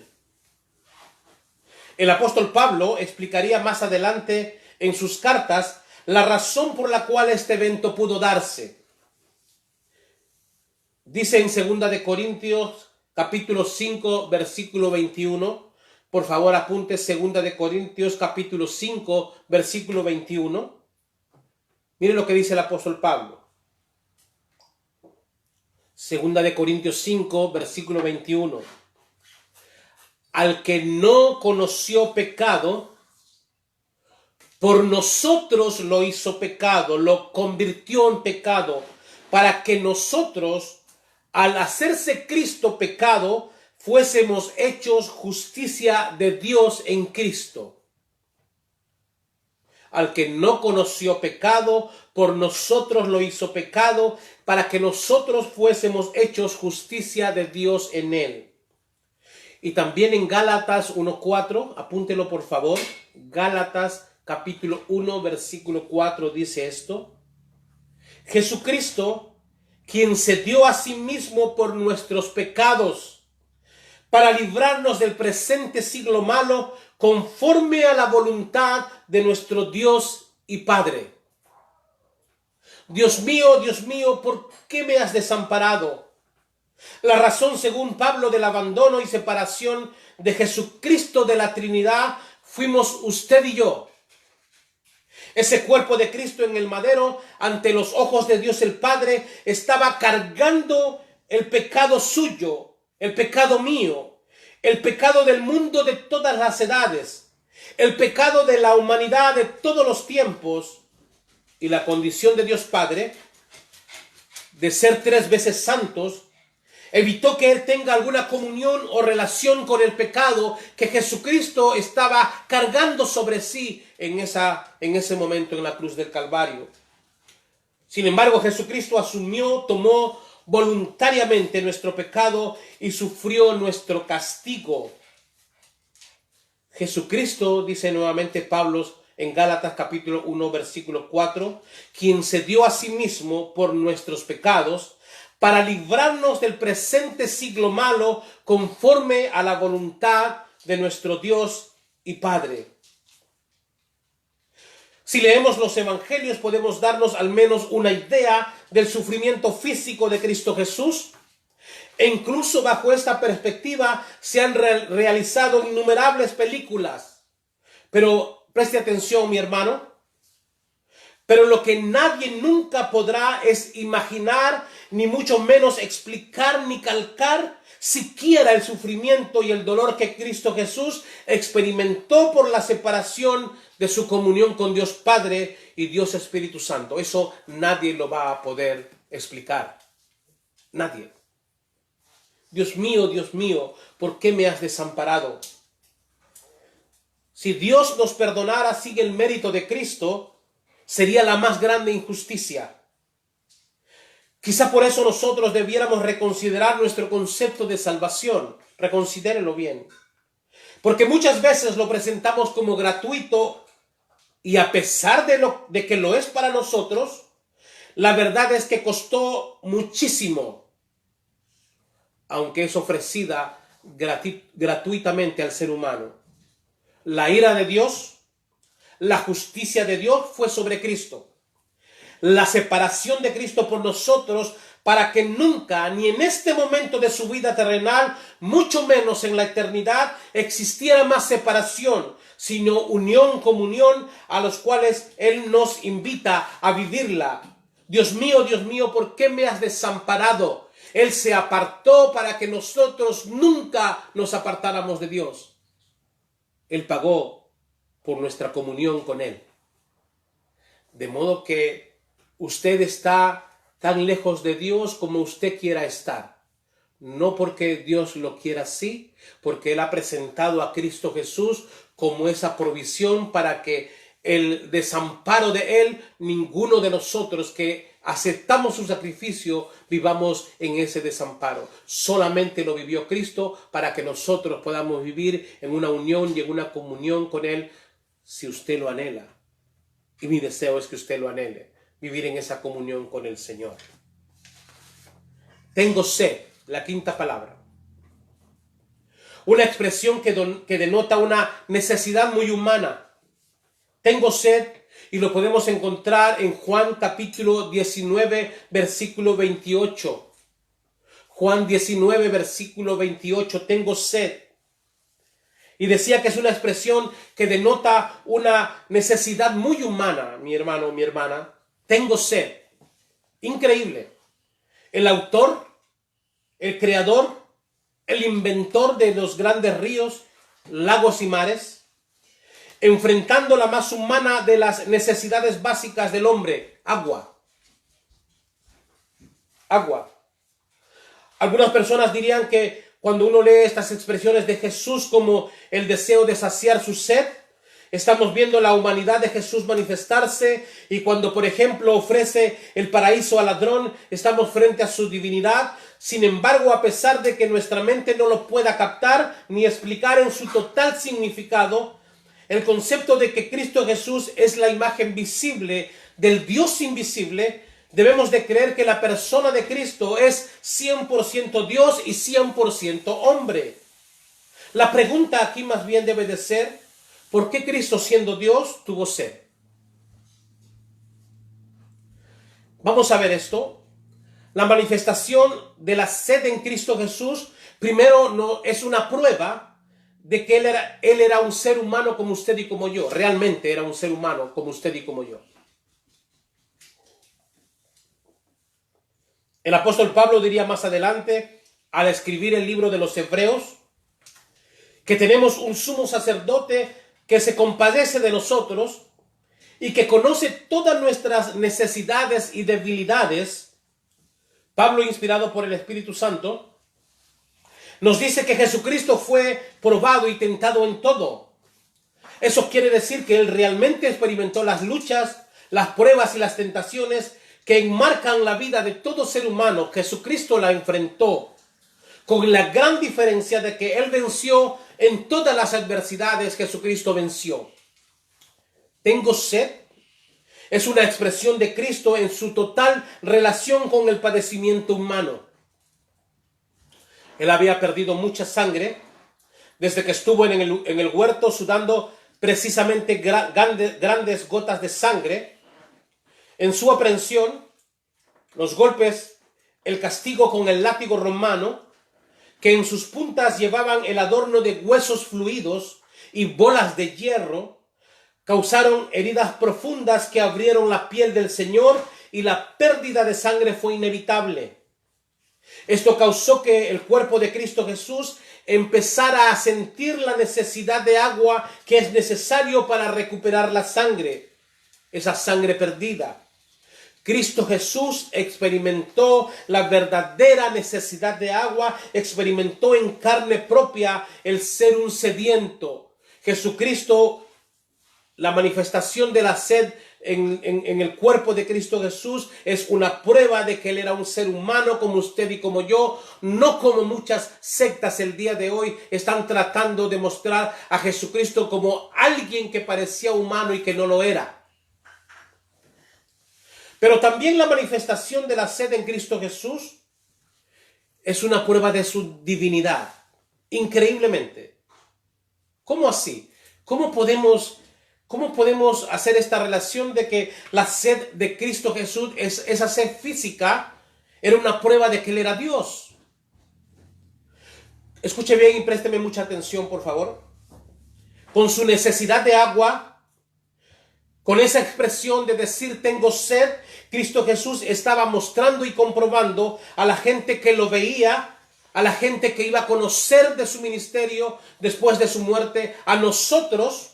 [SPEAKER 2] El apóstol Pablo explicaría más adelante en sus cartas la razón por la cual este evento pudo darse. Dice en 2 de Corintios capítulo 5 versículo 21. Por favor, apunte 2 de Corintios capítulo 5, versículo 21. Mire lo que dice el apóstol Pablo. 2 de Corintios 5, versículo 21. Al que no conoció pecado, por nosotros lo hizo pecado, lo convirtió en pecado, para que nosotros, al hacerse Cristo pecado, fuésemos hechos justicia de Dios en Cristo. al que no conoció pecado, por nosotros lo hizo pecado, para que nosotros fuésemos hechos justicia de Dios en él. Y también en Gálatas 1:4, apúntelo por favor, Gálatas capítulo 1, versículo 4 dice esto: Jesucristo, quien se dio a sí mismo por nuestros pecados, para librarnos del presente siglo malo, conforme a la voluntad de nuestro Dios y Padre. Dios mío, ¿por qué me has desamparado? La razón, según Pablo, del abandono y separación de Jesucristo de la Trinidad fuimos usted y yo. Ese cuerpo de Cristo en el madero, ante los ojos de Dios el Padre, estaba cargando el pecado suyo, el pecado mío, el pecado del mundo de todas las edades, el pecado de la humanidad de todos los tiempos, y la condición de Dios Padre de ser 3 veces santos evitó que Él tenga alguna comunión o relación con el pecado que Jesucristo estaba cargando sobre sí en ese momento en la cruz del Calvario. Sin embargo, Jesucristo tomó voluntariamente nuestro pecado y sufrió nuestro castigo. Jesucristo, dice nuevamente Pablo en Gálatas capítulo 1, versículo 4, quien se dio a sí mismo por nuestros pecados, para librarnos del presente siglo malo, conforme a la voluntad de nuestro Dios y Padre. Si leemos los evangelios, podemos darnos al menos una idea del sufrimiento físico de Cristo Jesús. E incluso bajo esta perspectiva se han realizado innumerables películas. Pero preste atención, mi hermano. Pero lo que nadie nunca podrá es imaginar, ni mucho menos explicar ni calcar siquiera el sufrimiento y el dolor que Cristo Jesús experimentó por la separación de su comunión con Dios Padre y Dios Espíritu Santo. Eso nadie lo va a poder explicar. Nadie. Dios mío, ¿por qué me has desamparado? Si Dios nos perdonara sin el mérito de Cristo, sería la más grande injusticia. Quizá por eso nosotros debiéramos reconsiderar nuestro concepto de salvación. Reconsidérelo bien. Porque muchas veces lo presentamos como gratuito y a pesar de que lo es para nosotros, la verdad es que costó muchísimo, aunque es ofrecida gratuitamente al ser humano. La ira de Dios, la justicia de Dios fue sobre Cristo. La separación de Cristo por nosotros para que nunca, ni en este momento de su vida terrenal, mucho menos en la eternidad, existiera más separación, sino unión, comunión, a los cuales Él nos invita a vivirla. Dios mío, ¿por qué me has desamparado? Él se apartó para que nosotros nunca nos apartáramos de Dios. Él pagó por nuestra comunión con Él. De modo que usted está tan lejos de Dios como usted quiera estar. No porque Dios lo quiera así, porque Él ha presentado a Cristo Jesús como esa provisión para que el desamparo de Él, ninguno de nosotros que aceptamos su sacrificio, vivamos en ese desamparo. Solamente lo vivió Cristo para que nosotros podamos vivir en una unión y en una comunión con Él, si usted lo anhela. Y mi deseo es que usted lo anhele, vivir en esa comunión con el Señor. Tengo sed, la quinta palabra. Una expresión que denota una necesidad muy humana. Tengo sed, y lo podemos encontrar en Juan capítulo 19, versículo 28. Juan 19, versículo 28, tengo sed. Y decía que es una expresión que denota una necesidad muy humana, mi hermano, mi hermana. Tengo sed. Increíble. El autor, el creador, el inventor de los grandes ríos, lagos y mares, enfrentando la más humana de las necesidades básicas del hombre, agua. Agua. Algunas personas dirían que cuando uno lee estas expresiones de Jesús como el deseo de saciar su sed, Estamos viendo la humanidad de Jesús manifestarse, y cuando, por ejemplo, ofrece el paraíso al ladrón, estamos frente a su divinidad. Sin embargo, a pesar de que nuestra mente no lo pueda captar ni explicar en su total significado, el concepto de que Cristo Jesús es la imagen visible del Dios invisible, debemos de creer que la persona de Cristo es 100% Dios y 100% hombre. La pregunta aquí más bien debe de ser, ¿por qué Cristo, siendo Dios, tuvo sed? Vamos a ver esto. La manifestación de la sed en Cristo Jesús, primero, no es una prueba de que Él era un ser humano como usted y como yo. Realmente era un ser humano como usted y como yo. El apóstol Pablo diría más adelante, al escribir el libro de los Hebreos, que tenemos un sumo sacerdote que se compadece de nosotros y que conoce todas nuestras necesidades y debilidades. Pablo, inspirado por el Espíritu Santo, nos dice que Jesucristo fue probado y tentado en todo. Eso quiere decir que Él realmente experimentó las luchas, las pruebas y las tentaciones que enmarcan la vida de todo ser humano. Jesucristo la enfrentó, con la gran diferencia de que Él venció en todas las adversidades. Jesucristo venció. ¿Tengo sed? Es una expresión de Cristo en su total relación con el padecimiento humano. Él había perdido mucha sangre desde que estuvo en el huerto sudando precisamente grandes gotas de sangre. En su aprehensión, los golpes, el castigo con el látigo romano, que en sus puntas llevaban el adorno de huesos fluidos y bolas de hierro, causaron heridas profundas que abrieron la piel del Señor, y la pérdida de sangre fue inevitable. Esto causó que el cuerpo de Cristo Jesús empezara a sentir la necesidad de agua que es necesario para recuperar la sangre, esa sangre perdida. Cristo Jesús experimentó la verdadera necesidad de agua, experimentó en carne propia el ser un sediento. Jesucristo, la manifestación de la sed en el cuerpo de Cristo Jesús es una prueba de que Él era un ser humano como usted y como yo, no como muchas sectas el día de hoy están tratando de mostrar a Jesucristo como alguien que parecía humano y que no lo era. Pero también la manifestación de la sed en Cristo Jesús es una prueba de su divinidad, increíblemente. ¿Cómo así? ¿Cómo podemos hacer esta relación de que la sed de Cristo Jesús, esa sed física, era una prueba de que Él era Dios? Escuche bien y présteme mucha atención, por favor. Con su necesidad de agua, con esa expresión de decir tengo sed, Cristo Jesús estaba mostrando y comprobando a la gente que lo veía, a la gente que iba a conocer de su ministerio después de su muerte, a nosotros,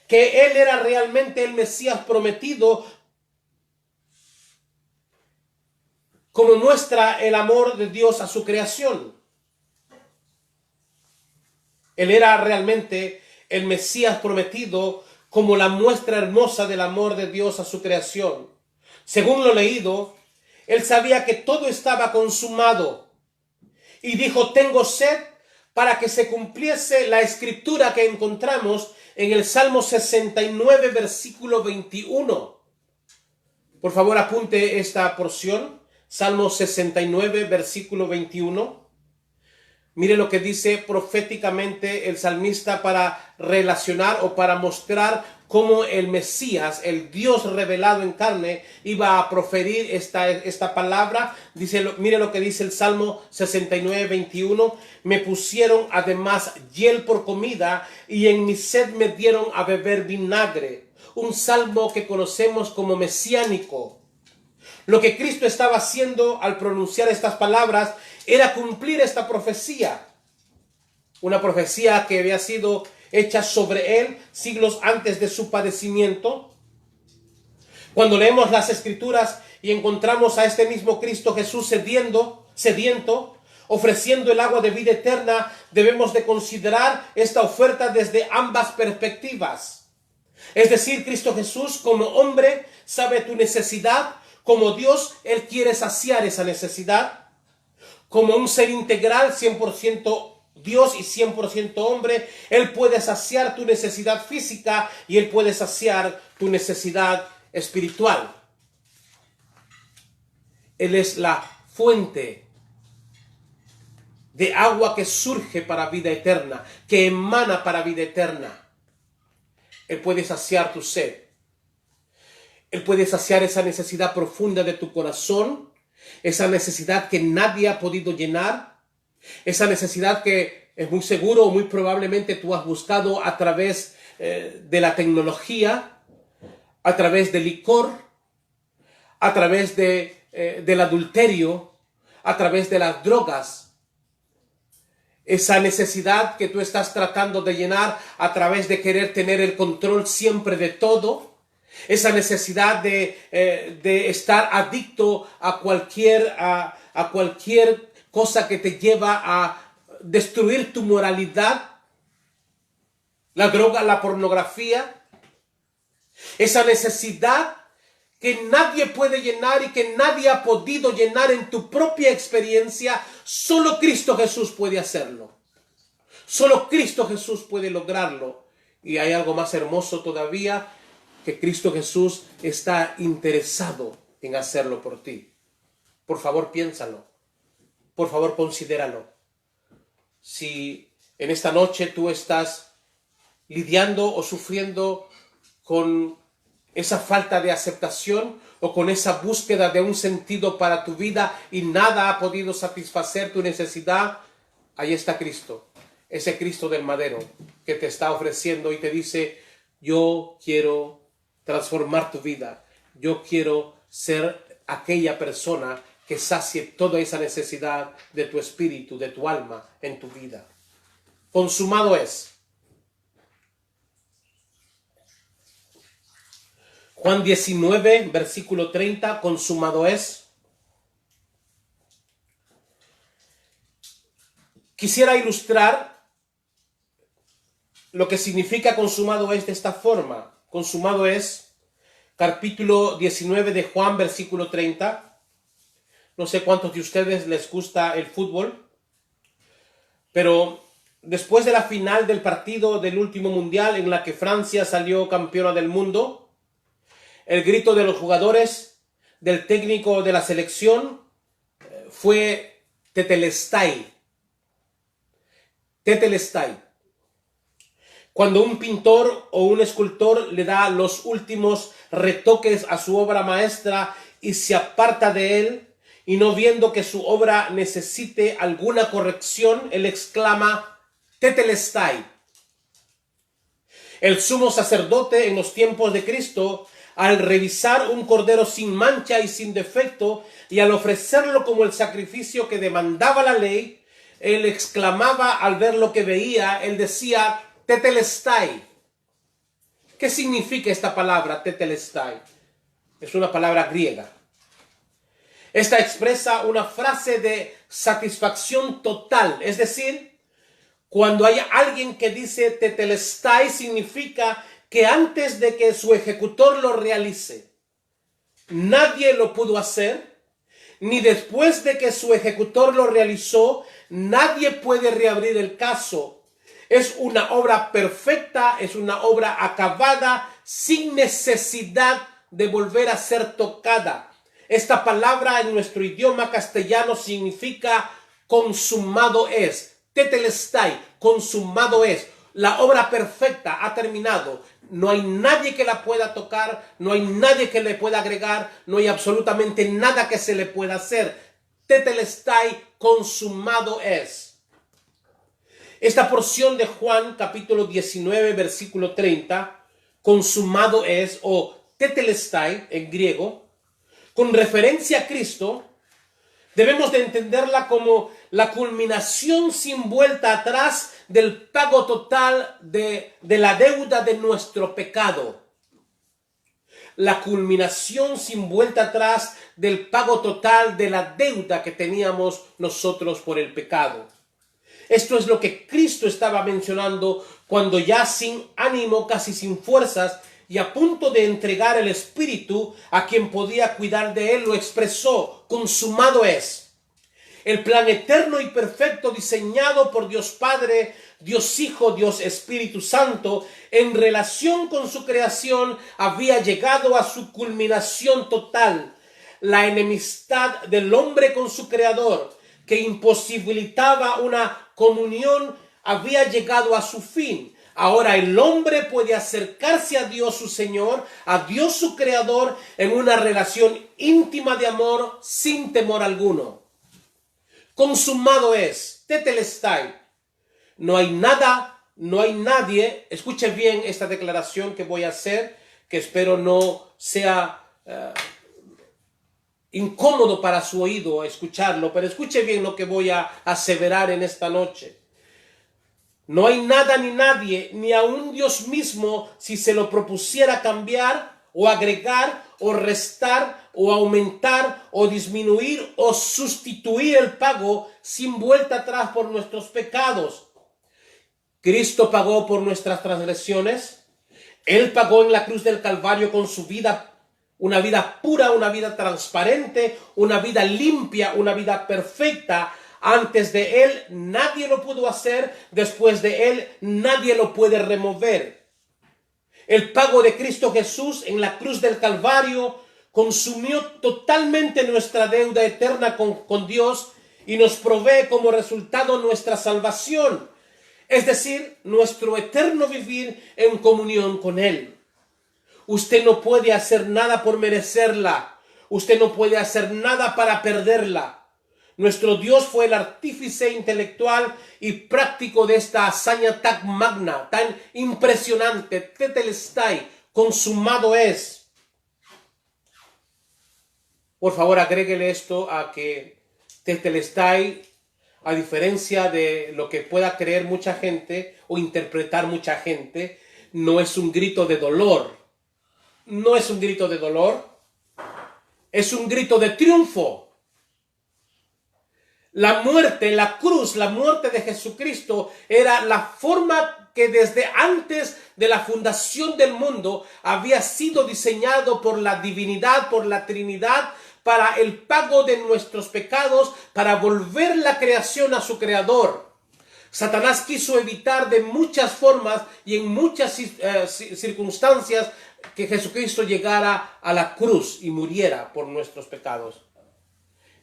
[SPEAKER 2] que Él era realmente el Mesías prometido, como muestra el amor de Dios a su creación. Él era realmente el Mesías prometido, como la muestra hermosa del amor de Dios a su creación. Según lo leído, Él sabía que todo estaba consumado y dijo, tengo sed, para que se cumpliese la escritura que encontramos en el Salmo 69, versículo 21. Por favor, apunte esta porción. Salmo 69, versículo 21. Mire lo que dice proféticamente el salmista para relacionar o para mostrar cómo el Mesías, el Dios revelado en carne, iba a proferir esta palabra. Mire lo que dice el Salmo 69, 21. Me pusieron además hiel por comida y en mi sed me dieron a beber vinagre. Un salmo que conocemos como mesiánico. Lo que Cristo estaba haciendo al pronunciar estas palabras era cumplir esta profecía. Una profecía que había sido hecha sobre Él siglos antes de su padecimiento. Cuando leemos las Escrituras y encontramos a este mismo Cristo Jesús sediento, ofreciendo el agua de vida eterna, debemos de considerar esta oferta desde ambas perspectivas. Es decir, Cristo Jesús como hombre sabe tu necesidad, como Dios, Él quiere saciar esa necesidad. Como un ser integral, 100% Dios y 100% hombre, Él puede saciar tu necesidad física y Él puede saciar tu necesidad espiritual. Él es la fuente de agua que surge para vida eterna, que emana para vida eterna. Él puede saciar tu sed. Él puede saciar esa necesidad profunda de tu corazón, esa necesidad que nadie ha podido llenar, esa necesidad que es muy seguro o muy probablemente tú has buscado a través de la tecnología, a través del licor, a través del adulterio, a través de las drogas. Esa necesidad que tú estás tratando de llenar a través de querer tener el control siempre de todo. Esa necesidad de estar adicto a cualquier cosa que te lleva a destruir tu moralidad. La droga, la pornografía. Esa necesidad que nadie puede llenar y que nadie ha podido llenar en tu propia experiencia. Solo Cristo Jesús puede hacerlo. Solo Cristo Jesús puede lograrlo. Y hay algo más hermoso todavía, que Cristo Jesús está interesado en hacerlo por ti. Por favor, piénsalo. Por favor, considéralo. Si en esta noche tú estás lidiando o sufriendo con esa falta de aceptación o con esa búsqueda de un sentido para tu vida y nada ha podido satisfacer tu necesidad, ahí está Cristo, ese Cristo del madero que te está ofreciendo y te dice: yo quiero transformar tu vida, yo quiero ser aquella persona que sacie toda esa necesidad de tu espíritu, de tu alma en tu vida. Consumado es. Juan 19, versículo 30, consumado es. Quisiera ilustrar lo que significa consumado es de esta forma. Consumado es, capítulo 19 de Juan, versículo 30. No sé cuántos de ustedes les gusta el fútbol, pero después de la final del partido del último mundial en la que Francia salió campeona del mundo, el grito de los jugadores, del técnico de la selección, fue Tetelestai. Tetelestai. Cuando un pintor o un escultor le da los últimos retoques a su obra maestra y se aparta de él, y no viendo que su obra necesite alguna corrección, él exclama: Tetelestai. El sumo sacerdote en los tiempos de Cristo, al revisar un cordero sin mancha y sin defecto, y al ofrecerlo como el sacrificio que demandaba la ley, él exclamaba al ver lo que veía, él decía: Tetelestai. ¿Qué significa esta palabra, Tetelestai? Es una palabra griega. Esta expresa una frase de satisfacción total, es decir, cuando hay alguien que dice Tetelestai, significa que antes de que su ejecutor lo realice, nadie lo pudo hacer, ni después de que su ejecutor lo realizó, nadie puede reabrir el caso. Es una obra perfecta, es una obra acabada, sin necesidad de volver a ser tocada. Esta palabra en nuestro idioma castellano significa consumado es. Tetelestai, consumado es. La obra perfecta ha terminado. No hay nadie que la pueda tocar, no hay nadie que le pueda agregar, no hay absolutamente nada que se le pueda hacer. Tetelestai, consumado es. Esta porción de Juan, capítulo 19, versículo 30, consumado es, o tetelestai en griego, con referencia a Cristo, debemos de entenderla como la culminación sin vuelta atrás del pago total de la deuda de nuestro pecado. La culminación sin vuelta atrás del pago total de la deuda que teníamos nosotros por el pecado. Esto es lo que Cristo estaba mencionando cuando ya sin ánimo, casi sin fuerzas, y a punto de entregar el Espíritu a quien podía cuidar de él, lo expresó: consumado es. El plan eterno y perfecto diseñado por Dios Padre, Dios Hijo, Dios Espíritu Santo, en relación con su creación, había llegado a su culminación total. La enemistad del hombre con su Creador, que imposibilitaba una comunión, había llegado a su fin. Ahora el hombre puede acercarse a Dios su Señor, a Dios su Creador, en una relación íntima de amor sin temor alguno. Consumado es, tetelestai. No hay nada, no hay nadie. Escuche bien esta declaración que voy a hacer, que espero no sea incómodo para su oído escucharlo, pero escuche bien lo que voy a aseverar en esta noche. No hay nada ni nadie, ni aun Dios mismo, si se lo propusiera cambiar o agregar o restar o aumentar o disminuir o sustituir el pago sin vuelta atrás por nuestros pecados. Cristo pagó por nuestras transgresiones. Él pagó en la cruz del Calvario con su vida, una vida pura, una vida transparente, una vida limpia, una vida perfecta. Antes de él nadie lo pudo hacer, después de él nadie lo puede remover. El pago de Cristo Jesús en la cruz del Calvario consumió totalmente nuestra deuda eterna con Dios y nos provee como resultado nuestra salvación, es decir, nuestro eterno vivir en comunión con Él. Usted no puede hacer nada por merecerla, usted no puede hacer nada para perderla. Nuestro Dios fue el artífice intelectual y práctico de esta hazaña tan magna, tan impresionante. Tetelestai, consumado es. Por favor, agréguele esto a que tetelestai, a diferencia de lo que pueda creer mucha gente o interpretar mucha gente, no es un grito de dolor. No es un grito de dolor, es un grito de triunfo. La muerte, la cruz, la muerte de Jesucristo era la forma que desde antes de la fundación del mundo había sido diseñado por la divinidad, por la Trinidad, para el pago de nuestros pecados, para volver la creación a su Creador. Satanás quiso evitar de muchas formas y en muchas circunstancias que Jesucristo llegara a la cruz y muriera por nuestros pecados.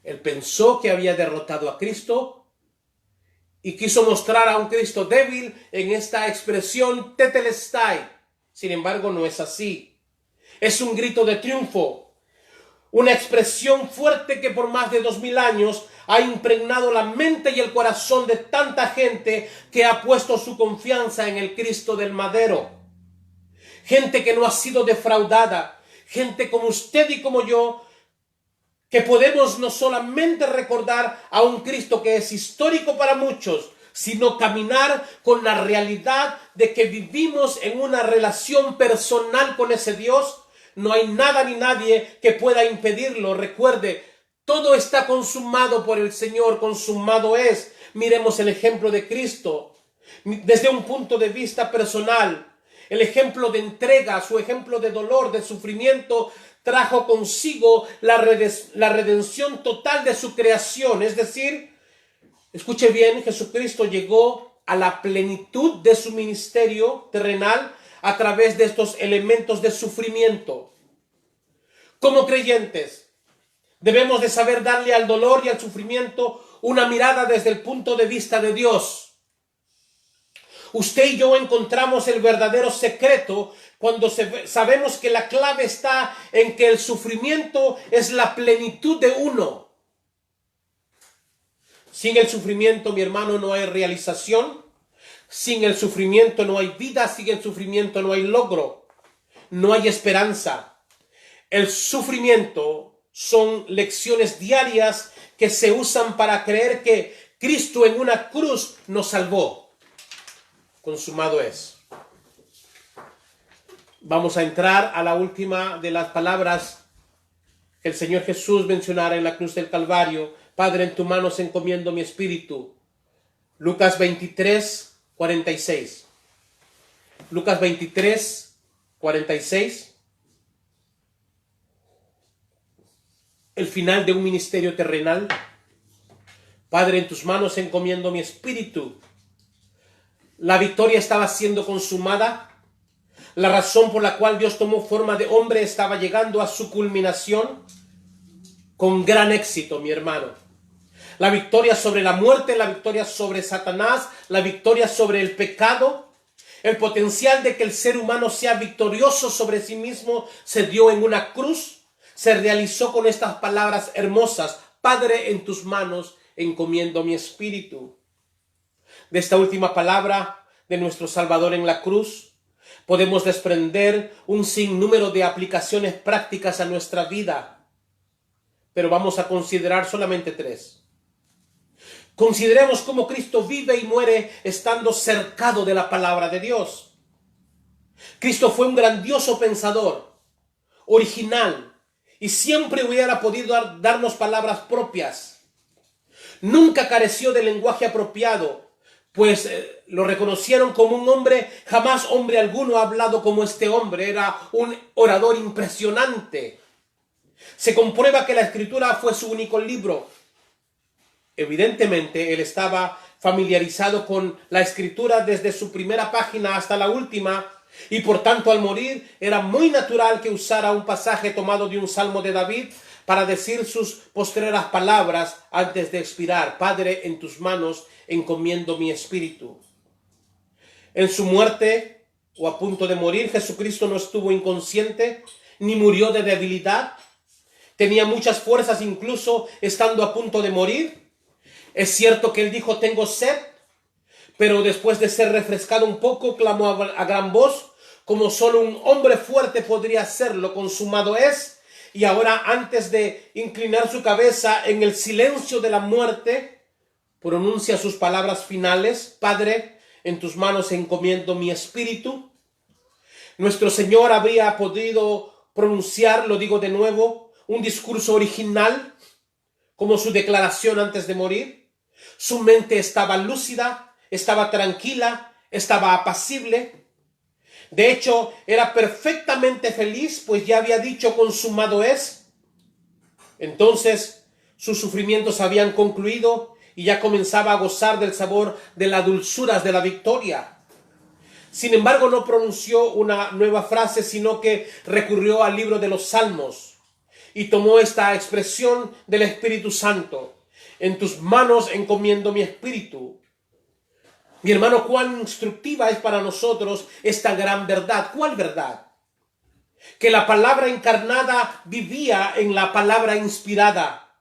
[SPEAKER 2] Él pensó que había derrotado a Cristo y quiso mostrar a un Cristo débil en esta expresión tetelestai. Sin embargo, no es así. Es un grito de triunfo, una expresión fuerte que por más de 2000 años ha impregnado la mente y el corazón de tanta gente que ha puesto su confianza en el Cristo del madero. Gente que no ha sido defraudada, gente como usted y como yo, que podemos no solamente recordar a un Cristo que es histórico para muchos, sino caminar con la realidad de que vivimos en una relación personal con ese Dios. No hay nada ni nadie que pueda impedirlo. Recuerde, todo está consumado por el Señor, consumado es. Miremos el ejemplo de Cristo desde un punto de vista personal. El ejemplo de entrega, su ejemplo de dolor, de sufrimiento, trajo consigo la redención total de su creación. Es decir, escuche bien, Jesucristo llegó a la plenitud de su ministerio terrenal a través de estos elementos de sufrimiento. Como creyentes, debemos de saber darle al dolor y al sufrimiento una mirada desde el punto de vista de Dios. Usted y yo encontramos el verdadero secreto cuando sabemos que la clave está en que el sufrimiento es la plenitud de uno. Sin el sufrimiento, mi hermano, no hay realización. Sin el sufrimiento no hay vida. Sin el sufrimiento no hay logro. No hay esperanza. El sufrimiento son lecciones diarias que se usan para creer que Cristo en una cruz nos salvó. Consumado es. Vamos a entrar a la última de las palabras que el Señor Jesús mencionara en la cruz del Calvario. Padre, en tus manos encomiendo mi espíritu. Lucas 23, 46. Lucas 23, 46. El final de un ministerio terrenal. Padre, en tus manos encomiendo mi espíritu. La victoria estaba siendo consumada. La razón por la cual Dios tomó forma de hombre estaba llegando a su culminación con gran éxito, mi hermano. La victoria sobre la muerte, la victoria sobre Satanás, la victoria sobre el pecado, el potencial de que el ser humano sea victorioso sobre sí mismo se dio en una cruz, se realizó con estas palabras hermosas: Padre, en tus manos encomiendo mi espíritu. De esta última palabra de nuestro Salvador en la cruz, podemos desprender un sinnúmero de aplicaciones prácticas a nuestra vida, pero vamos a considerar solamente 3. Consideremos cómo Cristo vive y muere estando cercado de la palabra de Dios. Cristo fue un grandioso pensador, original, y siempre hubiera podido darnos palabras propias. Nunca careció de lenguaje apropiado, pues lo reconocieron como un hombre. Jamás hombre alguno ha hablado como este hombre. Era un orador impresionante. Se comprueba que la Escritura fue su único libro. Evidentemente, él estaba familiarizado con la Escritura desde su primera página hasta la última, y por tanto al morir era muy natural que usara un pasaje tomado de un salmo de David para decir sus postreras palabras antes de expirar: Padre, en tus manos encomiendo mi espíritu. En su muerte o a punto de morir, Jesucristo no estuvo inconsciente ni murió de debilidad. Tenía muchas fuerzas incluso estando a punto de morir. Es cierto que él dijo: tengo sed, pero después de ser refrescado un poco, clamó a gran voz, como solo un hombre fuerte podría hacerlo: consumado es. Y ahora, antes de inclinar su cabeza en el silencio de la muerte, pronuncia sus palabras finales: Padre, en tus manos encomiendo mi espíritu. Nuestro Señor habría podido pronunciar, lo digo de nuevo, un discurso original, como su declaración antes de morir. Su mente estaba lúcida, estaba tranquila, estaba apacible. De hecho, era perfectamente feliz, pues ya había dicho: consumado es. Entonces, sus sufrimientos habían concluido y ya comenzaba a gozar del sabor de las dulzuras de la victoria. Sin embargo, no pronunció una nueva frase, sino que recurrió al libro de los Salmos y tomó esta expresión del Espíritu Santo: en tus manos encomiendo mi espíritu. Mi hermano, cuán instructiva es para nosotros esta gran verdad. ¿Cuál verdad? Que la palabra encarnada vivía en la palabra inspirada.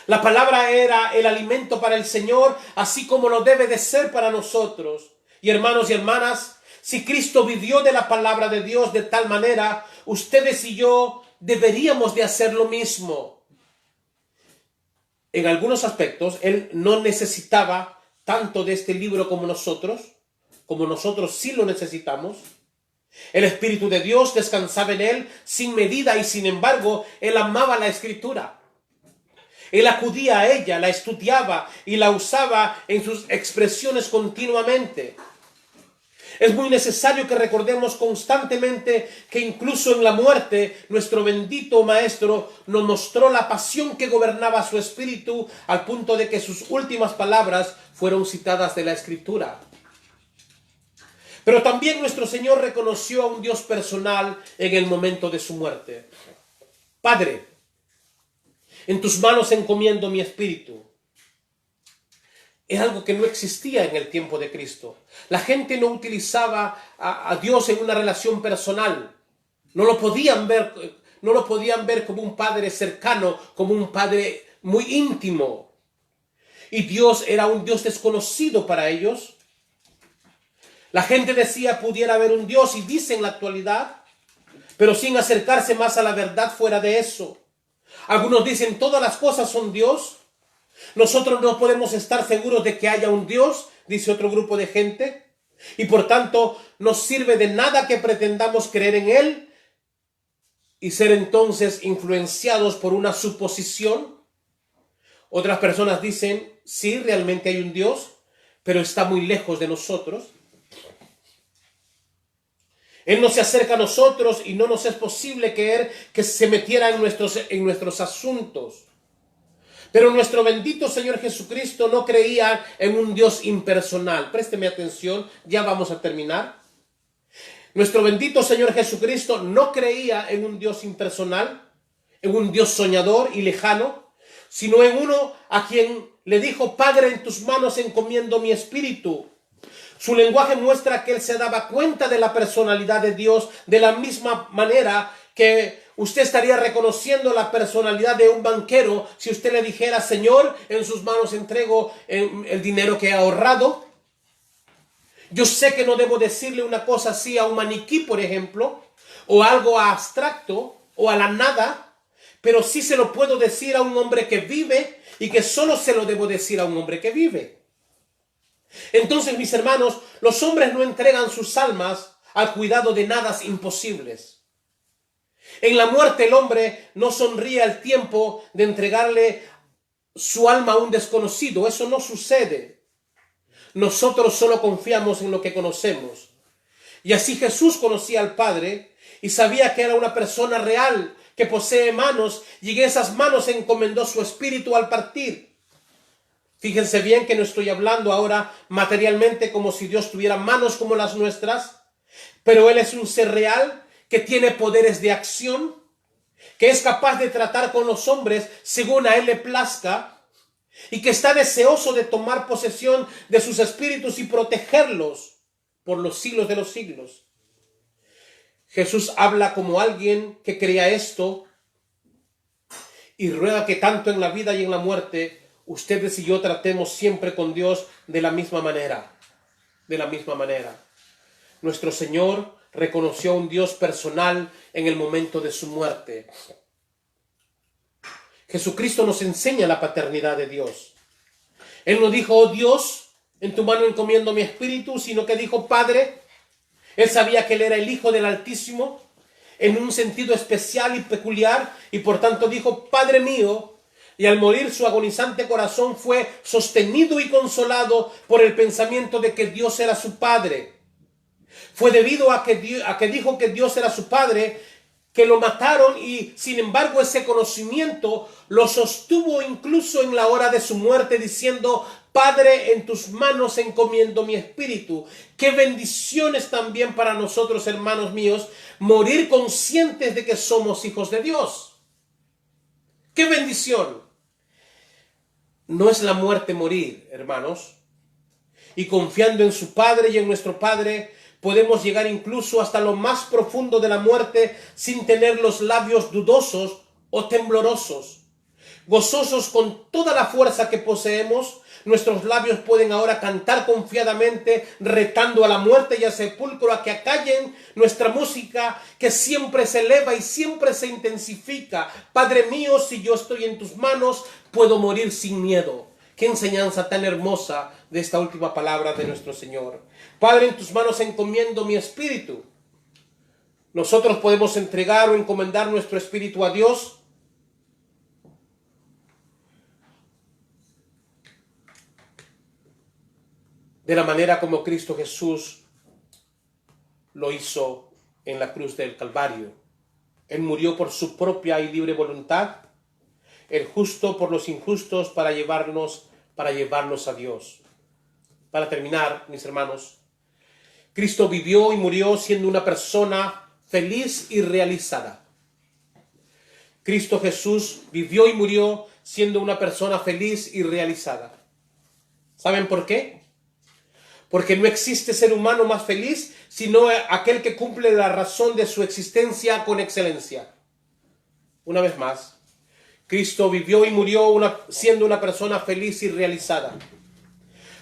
[SPEAKER 2] La palabra era el alimento para el Señor, así como lo debe de ser para nosotros. Y hermanos y hermanas, si Cristo vivió de la palabra de Dios de tal manera, ustedes y yo deberíamos de hacer lo mismo. En algunos aspectos, él no necesitaba tanto de este libro como nosotros sí lo necesitamos. El Espíritu de Dios descansaba en él sin medida y sin embargo, él amaba la Escritura. Él acudía a ella, la estudiaba y la usaba en sus expresiones continuamente. Es muy necesario que recordemos constantemente que incluso en la muerte, nuestro bendito Maestro nos mostró la pasión que gobernaba su espíritu, al punto de que sus últimas palabras fueron citadas de la Escritura. Pero también nuestro Señor reconoció a un Dios personal en el momento de su muerte. Padre, en tus manos encomiendo mi espíritu. Es algo que no existía en el tiempo de Cristo. La gente no utilizaba a Dios en una relación personal. No lo podían ver como un padre cercano, como un padre muy íntimo. Y Dios era un Dios desconocido para ellos. La gente decía: pudiera haber un Dios, y dice en la actualidad, pero sin acercarse más a la verdad fuera de eso. Algunos dicen: todas las cosas son Dios. Nosotros no podemos estar seguros de que haya un Dios, dice otro grupo de gente, y por tanto no sirve de nada que pretendamos creer en Él y ser entonces influenciados por una suposición. Otras personas dicen: sí, realmente hay un Dios, pero está muy lejos de nosotros. Él no se acerca a nosotros y no nos es posible que se metiera en nuestros asuntos. Pero nuestro bendito Señor Jesucristo no creía en un Dios impersonal. Présteme atención, ya vamos a terminar. Nuestro bendito Señor Jesucristo no creía en un Dios impersonal, en un Dios soñador y lejano, sino en uno a quien le dijo: Padre, en tus manos encomiendo mi espíritu. Su lenguaje muestra que él se daba cuenta de la personalidad de Dios, de la misma manera que usted estaría reconociendo la personalidad de un banquero si usted le dijera: Señor, en sus manos entrego el dinero que he ahorrado. Yo sé que no debo decirle una cosa así a un maniquí, por ejemplo, o algo abstracto, o a la nada, pero sí se lo puedo decir a un hombre que vive, y que solo se lo debo decir a un hombre que vive. Entonces, mis hermanos, los hombres no entregan sus almas al cuidado de nadas imposibles. En la muerte el hombre no sonríe al tiempo de entregarle su alma a un desconocido. Eso no sucede. Nosotros solo confiamos en lo que conocemos. Y así Jesús conocía al Padre y sabía que era una persona real, que posee manos, y en esas manos encomendó su espíritu al partir. Fíjense bien que no estoy hablando ahora materialmente como si Dios tuviera manos como las nuestras, pero Él es un ser real que tiene poderes de acción, que es capaz de tratar con los hombres según a Él le plazca, y que está deseoso de tomar posesión de sus espíritus y protegerlos por los siglos de los siglos. Jesús habla como alguien que creía esto y ruega que tanto en la vida y en la muerte ustedes y yo tratemos siempre con Dios de la misma manera. De la misma manera. Nuestro Señor reconoció a un Dios personal en el momento de su muerte. Jesucristo nos enseña la paternidad de Dios. Él no dijo: oh Dios, en tu mano encomiendo mi espíritu, sino que dijo: Padre. Él sabía que Él era el Hijo del Altísimo en un sentido especial y peculiar, y por tanto dijo: Padre mío. Y al morir su agonizante corazón fue sostenido y consolado por el pensamiento de que Dios era su Padre. Fue debido a que dijo que Dios era su Padre que lo mataron, y sin embargo ese conocimiento lo sostuvo incluso en la hora de su muerte, diciendo: Padre, en tus manos encomiendo mi espíritu. Qué bendiciones también para nosotros, hermanos míos, morir conscientes de que somos hijos de Dios. ¡Qué bendición! No es la muerte morir, hermanos. Y confiando en su Padre y en nuestro Padre, podemos llegar incluso hasta lo más profundo de la muerte sin tener los labios dudosos o temblorosos. Gozosos con toda la fuerza que poseemos, nuestros labios pueden ahora cantar confiadamente, retando a la muerte y al sepulcro a que acallen nuestra música, que siempre se eleva y siempre se intensifica. Padre mío, si yo estoy en tus manos, puedo morir sin miedo. Qué enseñanza tan hermosa de esta última palabra de nuestro Señor. Padre, en tus manos encomiendo mi espíritu. Nosotros podemos entregar o encomendar nuestro espíritu a Dios de la manera como Cristo Jesús lo hizo en la cruz del Calvario. Él murió por su propia y libre voluntad, el justo por los injustos, para llevarnos a Dios. Para terminar, mis hermanos, Cristo vivió y murió siendo una persona feliz y realizada. Cristo Jesús vivió y murió siendo una persona feliz y realizada. ¿Saben por qué? Porque no existe ser humano más feliz sino aquel que cumple la razón de su existencia con excelencia. Una vez más, Cristo vivió y murió siendo una persona feliz y realizada.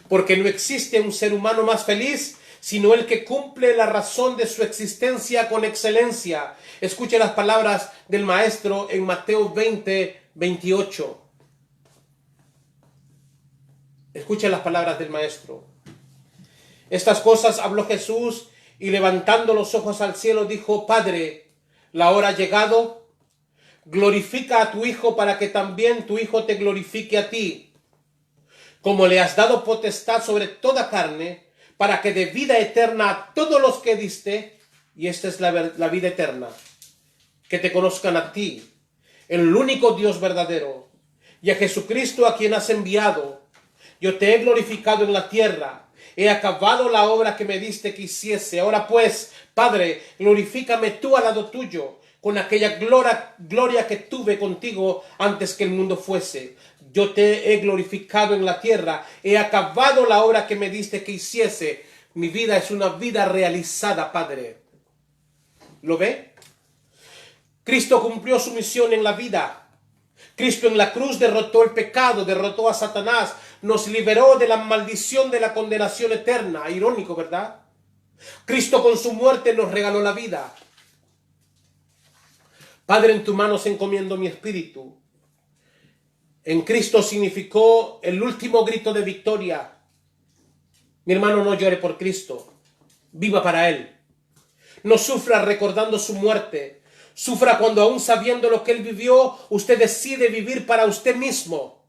[SPEAKER 2] Porque no existe un ser humano más feliz sino el que cumple la razón de su existencia con excelencia. Escuche las palabras del Maestro en Mateo 20:28. Escuche las palabras del Maestro. Estas cosas habló Jesús y levantando los ojos al cielo dijo: Padre, la hora ha llegado, glorifica a tu Hijo para que también tu Hijo te glorifique a ti, como le has dado potestad sobre toda carne, para que dé vida eterna a todos los que diste. y esta es la vida eterna, que te conozcan a ti, el único Dios verdadero, y a Jesucristo a quien has enviado. Yo te he glorificado en la tierra, he acabado la obra que me diste que hiciese. Ahora pues, Padre, glorifícame tú al lado tuyo, con aquella gloria que tuve contigo antes que el mundo fuese. Yo te he glorificado en la tierra, he acabado la obra que me diste que hiciese. Mi vida es una vida realizada, Padre. ¿Lo ve? Cristo cumplió su misión en la vida. Cristo en la cruz derrotó el pecado, derrotó a Satanás, nos liberó de la maldición de la condenación eterna. Irónico, ¿verdad? Cristo con su muerte nos regaló la vida. Padre, en tus manos encomiendo mi espíritu. En Cristo significó el último grito de victoria. Mi hermano, no llore por Cristo, viva para Él. No sufra recordando su muerte. Sufra cuando aún sabiendo lo que Él vivió, usted decide vivir para usted mismo.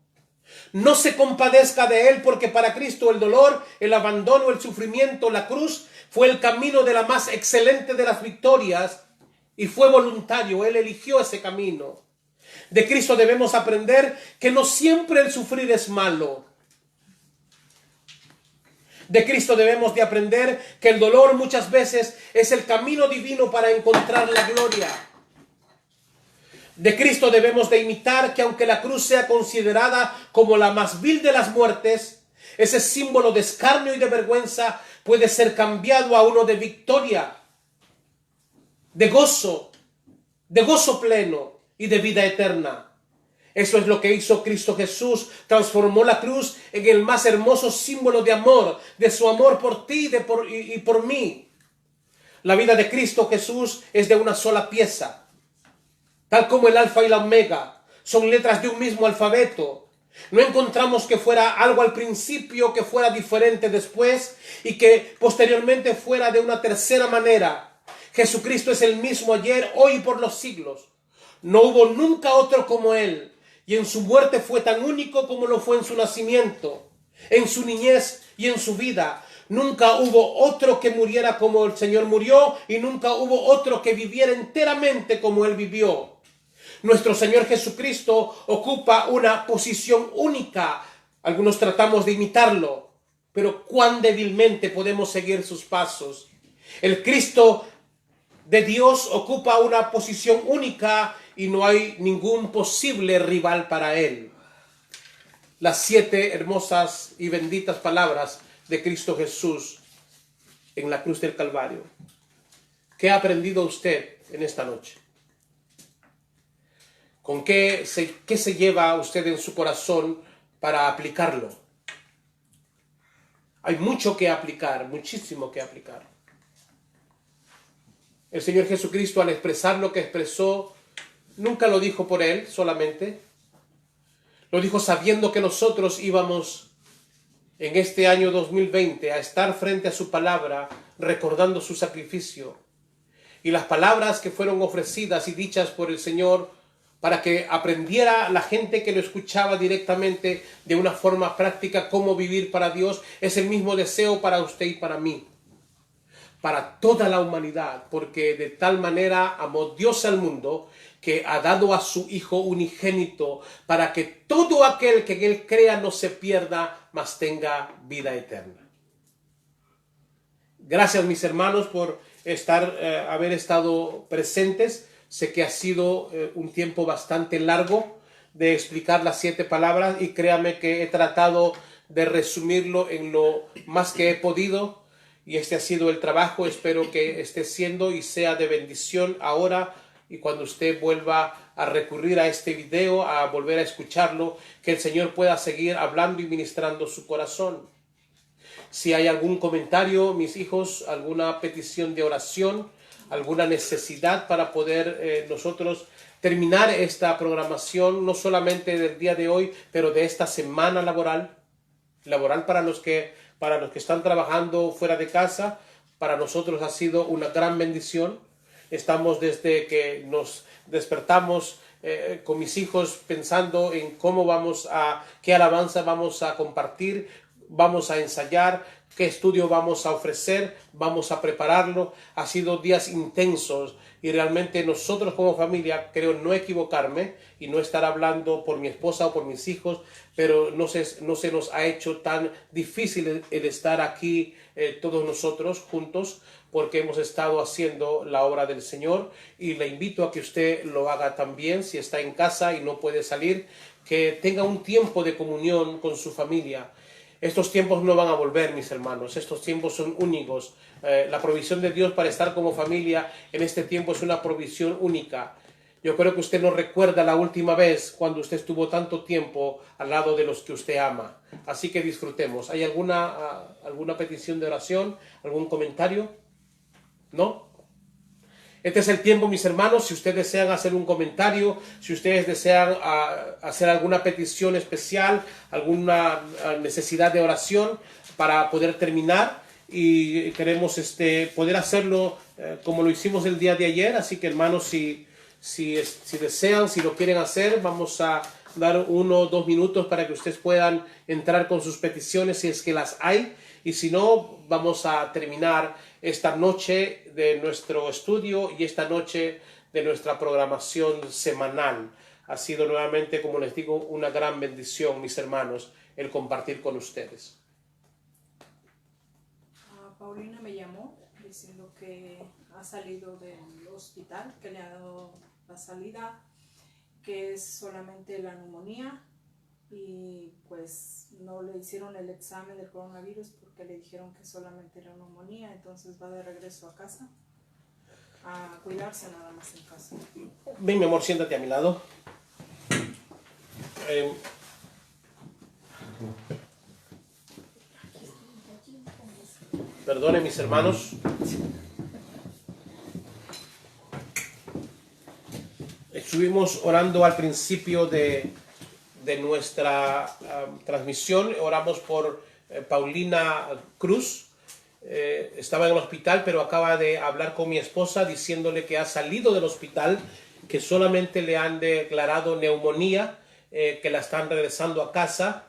[SPEAKER 2] No se compadezca de Él, porque para Cristo el dolor, el abandono, el sufrimiento, la cruz fue el camino de la más excelente de las victorias y fue voluntario. Él eligió ese camino. De Cristo debemos aprender que no siempre el sufrir es malo. De Cristo debemos de aprender que el dolor muchas veces es el camino divino para encontrar la gloria. De Cristo debemos de imitar que aunque la cruz sea considerada como la más vil de las muertes, ese símbolo de escarnio y de vergüenza puede ser cambiado a uno de victoria, de gozo pleno y de vida eterna. Eso es lo que hizo Cristo Jesús. Transformó la cruz en el más hermoso símbolo de amor, de su amor por ti y por mí. La vida de Cristo Jesús es de una sola pieza. Tal como el alfa y la omega son letras de un mismo alfabeto. No encontramos que fuera algo al principio que fuera diferente después y que posteriormente fuera de una tercera manera. Jesucristo es el mismo ayer, hoy y por los siglos. No hubo nunca otro como Él. Y en su muerte fue tan único como lo fue en su nacimiento, en su niñez y en su vida. Nunca hubo otro que muriera como el Señor murió y nunca hubo otro que viviera enteramente como Él vivió. Nuestro Señor Jesucristo ocupa una posición única. Algunos tratamos de imitarlo, pero cuán débilmente podemos seguir sus pasos. El Cristo de Dios ocupa una posición única y no hay ningún posible rival para Él. Las 7 hermosas y benditas palabras de Cristo Jesús en la cruz del Calvario. ¿Qué ha aprendido usted en esta noche? ¿Con qué se lleva usted en su corazón para aplicarlo? Hay mucho que aplicar, muchísimo que aplicar. El Señor Jesucristo, al expresar lo que expresó, nunca lo dijo por Él solamente. Lo dijo sabiendo que nosotros íbamos en este año 2020 a estar frente a su palabra, recordando su sacrificio. Y las palabras que fueron ofrecidas y dichas por el Señor para que aprendiera la gente que lo escuchaba directamente de una forma práctica cómo vivir para Dios, es el mismo deseo para usted y para mí. Para toda la humanidad, porque de tal manera amó Dios al mundo que ha dado a su Hijo unigénito para que todo aquel que en Él crea no se pierda, mas tenga vida eterna. Gracias, mis hermanos, por haber estado presentes. Sé que ha sido un tiempo bastante largo de explicar las 7 palabras y créame que he tratado de resumirlo en lo más que he podido. Y este ha sido el trabajo, espero que esté siendo y sea de bendición ahora y cuando usted vuelva a recurrir a este video, a volver a escucharlo, que el Señor pueda seguir hablando y ministrando su corazón. Si hay algún comentario, mis hijos, alguna petición de oración, alguna necesidad para poder nosotros terminar esta programación, no solamente del día de hoy, pero de esta semana laboral para los que están trabajando fuera de casa, para nosotros ha sido una gran bendición. Estamos desde que nos despertamos con mis hijos pensando en qué alabanza vamos a compartir, vamos a ensayar, qué estudio vamos a ofrecer, vamos a prepararlo. Ha sido días intensos y realmente nosotros como familia, creo no equivocarme y no estar hablando por mi esposa o por mis hijos, pero no se nos ha hecho tan difícil el estar aquí todos nosotros juntos, porque hemos estado haciendo la obra del Señor, y le invito a que usted lo haga también si está en casa y no puede salir, que tenga un tiempo de comunión con su familia. Estos tiempos no van a volver, mis hermanos, estos tiempos son únicos. La provisión de Dios para estar como familia en este tiempo es una provisión única. Yo creo que usted no recuerda la última vez cuando usted estuvo tanto tiempo al lado de los que usted ama. Así que disfrutemos. ¿Hay alguna petición de oración? ¿Algún comentario? ¿No? Este es el tiempo, mis hermanos. Si ustedes desean hacer un comentario, si ustedes desean hacer alguna petición especial, alguna necesidad de oración para poder terminar, y queremos poder hacerlo como lo hicimos el día de ayer. Así que, hermanos, si desean, si lo quieren hacer, vamos a dar 1 o 2 minutos para que ustedes puedan entrar con sus peticiones si es que las hay, y si no, vamos a terminar esta noche de nuestro estudio y esta noche de nuestra programación semanal. Ha sido nuevamente, como les digo, una gran bendición, mis hermanos, el compartir con ustedes.
[SPEAKER 1] Paulina me llamó diciendo que ha salido del hospital, que le ha dado la salida, que es solamente la neumonía, y pues no le hicieron el examen del coronavirus porque le dijeron que solamente era neumonía. Entonces va de regreso a casa a cuidarse nada más en casa.
[SPEAKER 2] Ven, mi amor, siéntate a mi lado. Perdone, mis hermanos. Estuvimos orando al principio de nuestra transmisión. Oramos por Paulina Cruz. Estaba en el hospital, pero acaba de hablar con mi esposa diciéndole que ha salido del hospital, que solamente le han declarado neumonía, que la están regresando a casa.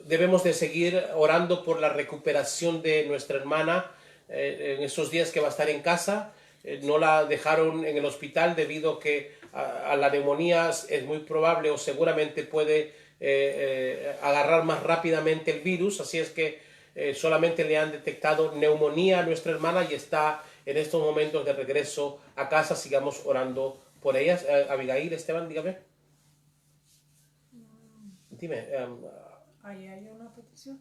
[SPEAKER 2] Debemos de seguir orando por la recuperación de nuestra hermana en esos días que va a estar en casa. No la dejaron en el hospital debido a que a la neumonía es muy probable o seguramente puede agarrar más rápidamente el virus. Así es que solamente le han detectado neumonía a nuestra hermana y está en estos momentos de regreso a casa. Sigamos orando por ellas. Abigail, Esteban, dígame. Dime.
[SPEAKER 1] ¿Ahí hay una petición?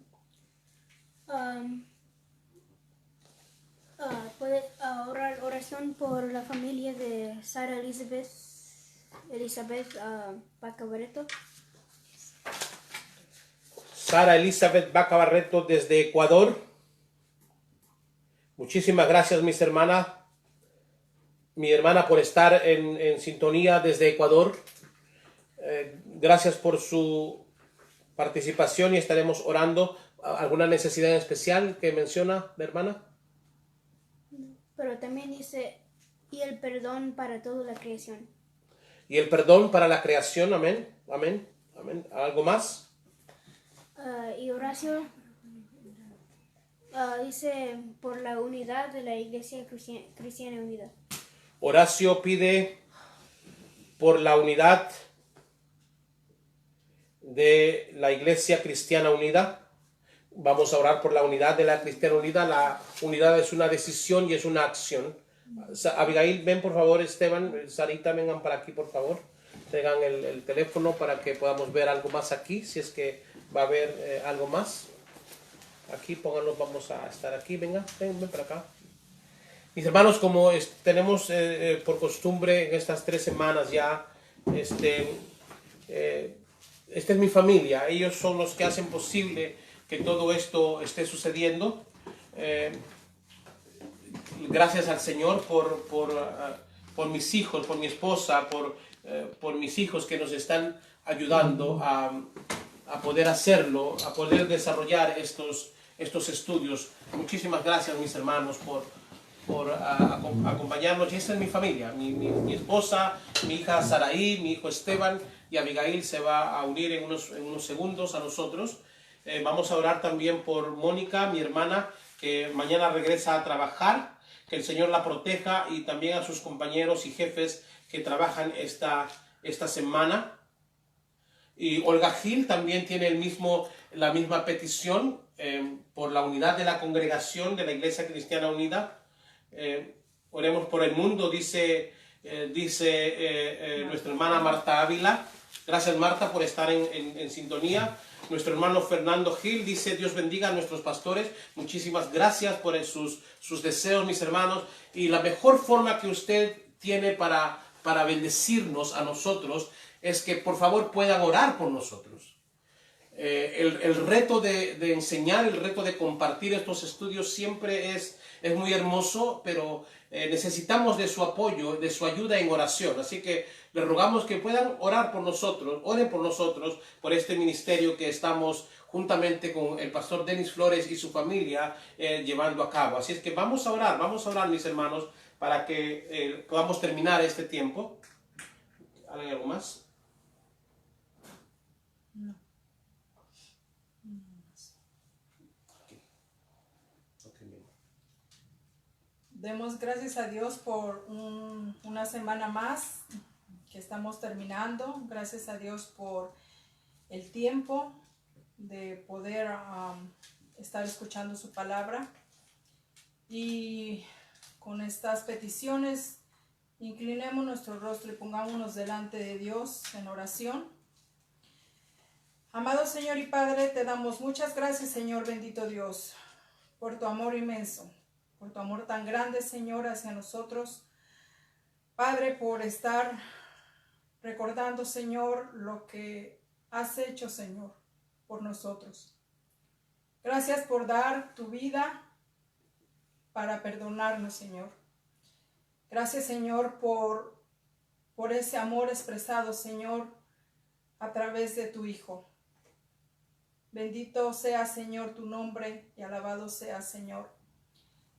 [SPEAKER 3] Puede orar oración por la familia de Sara Elizabeth Vaca Barreto.
[SPEAKER 2] Sara Elizabeth Vaca Barreto desde Ecuador. Muchísimas gracias, mis hermanas. Mi hermana, por estar en sintonía desde Ecuador. Gracias por su participación y estaremos orando. ¿Alguna necesidad especial que menciona la hermana?
[SPEAKER 3] Pero también dice, y el perdón para toda la creación.
[SPEAKER 2] Y el perdón para la creación, amén, amén, amén. ¿Algo más?
[SPEAKER 3] Y Horacio dice por la unidad de la Iglesia Cristiana Unida.
[SPEAKER 2] Horacio pide por la unidad de la Iglesia Cristiana Unida. Vamos a orar por la unidad de la Cristiana Unida. La unidad es una decisión y es una acción. Abigail, ven por favor. Esteban, Sarita, vengan para aquí por favor. Tengan el teléfono para que podamos ver algo más aquí, si es que va a haber algo más. Aquí, pónganlo, vamos a estar aquí. Venga, ven para acá. Mis hermanos, como tenemos por costumbre en estas 3 semanas ya, esta es mi familia. Ellos son los que hacen posible que todo esto esté sucediendo. Gracias al Señor por mis hijos, por mi esposa, por mis hijos que nos están ayudando a poder hacerlo, a poder desarrollar estos estudios. Muchísimas gracias, mis hermanos, por acompañarnos. Y esta es mi familia, mi esposa, mi hija Saraí, mi hijo Esteban, y Abigail se va a unir en unos segundos a nosotros. Vamos a orar también por Mónica, mi hermana, que mañana regresa a trabajar. Que el Señor la proteja, y también a sus compañeros y jefes que trabajan esta semana. Y Olga Gil también tiene la misma petición por la unidad de la congregación de la Iglesia Cristiana Unida. Oremos por el mundo, dice nuestra hermana Marta Ávila. Gracias, Marta, por estar en sintonía. Nuestro hermano Fernando Gil dice: Dios bendiga a nuestros pastores. Muchísimas gracias por sus deseos, mis hermanos. Y la mejor forma que usted tiene para bendecirnos a nosotros es que por favor puedan orar por nosotros. El reto de enseñar, el reto de compartir estos estudios siempre es muy hermoso, pero necesitamos de su apoyo, de su ayuda en oración. Así que les rogamos que puedan orar por nosotros, oren por nosotros, por este ministerio que estamos juntamente con el pastor Denis Flores y su familia llevando a cabo. Así es que vamos a orar, mis hermanos, para que podamos terminar este tiempo. ¿Hay algo más?
[SPEAKER 1] No. Demos gracias a Dios por una semana más que estamos terminando. Gracias a Dios por el tiempo de poder estar escuchando su palabra. Y con estas peticiones, inclinemos nuestro rostro y pongámonos delante de Dios en oración. Amado Señor y Padre, te damos muchas gracias, Señor bendito Dios, por tu amor inmenso, por tu amor tan grande, Señor, hacia nosotros. Padre, por estar recordando, Señor, lo que has hecho, Señor, por nosotros. Gracias por dar tu vida para perdonarnos, Señor. Gracias, Señor, por ese amor expresado, Señor, a través de tu Hijo. Bendito sea, Señor, tu nombre, y alabado sea, Señor.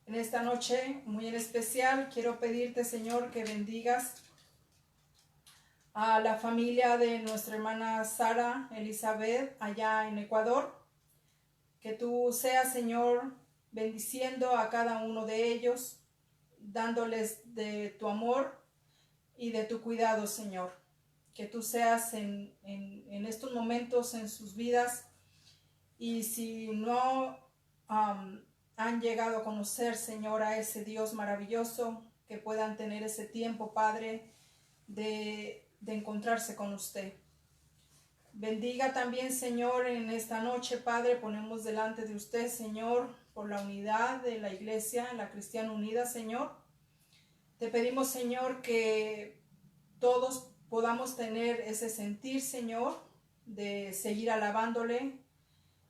[SPEAKER 1] En esta noche, muy en especial, quiero pedirte, Señor, que bendigas a la familia de nuestra hermana Sara Elizabeth allá en Ecuador. Que tú seas, Señor, bendiciendo a cada uno de ellos, dándoles de tu amor y de tu cuidado, Señor. Que tú seas en estos momentos en sus vidas, y si no han llegado a conocer, Señor, a ese Dios maravilloso, que puedan tener ese tiempo, Padre, de encontrarse con usted. Bendiga también, Señor, en esta noche, Padre, ponemos delante de usted, Señor, por la unidad de la Iglesia, la Cristiana Unida, Señor. Te pedimos, Señor, que todos podamos tener ese sentir, Señor, de seguir alabándole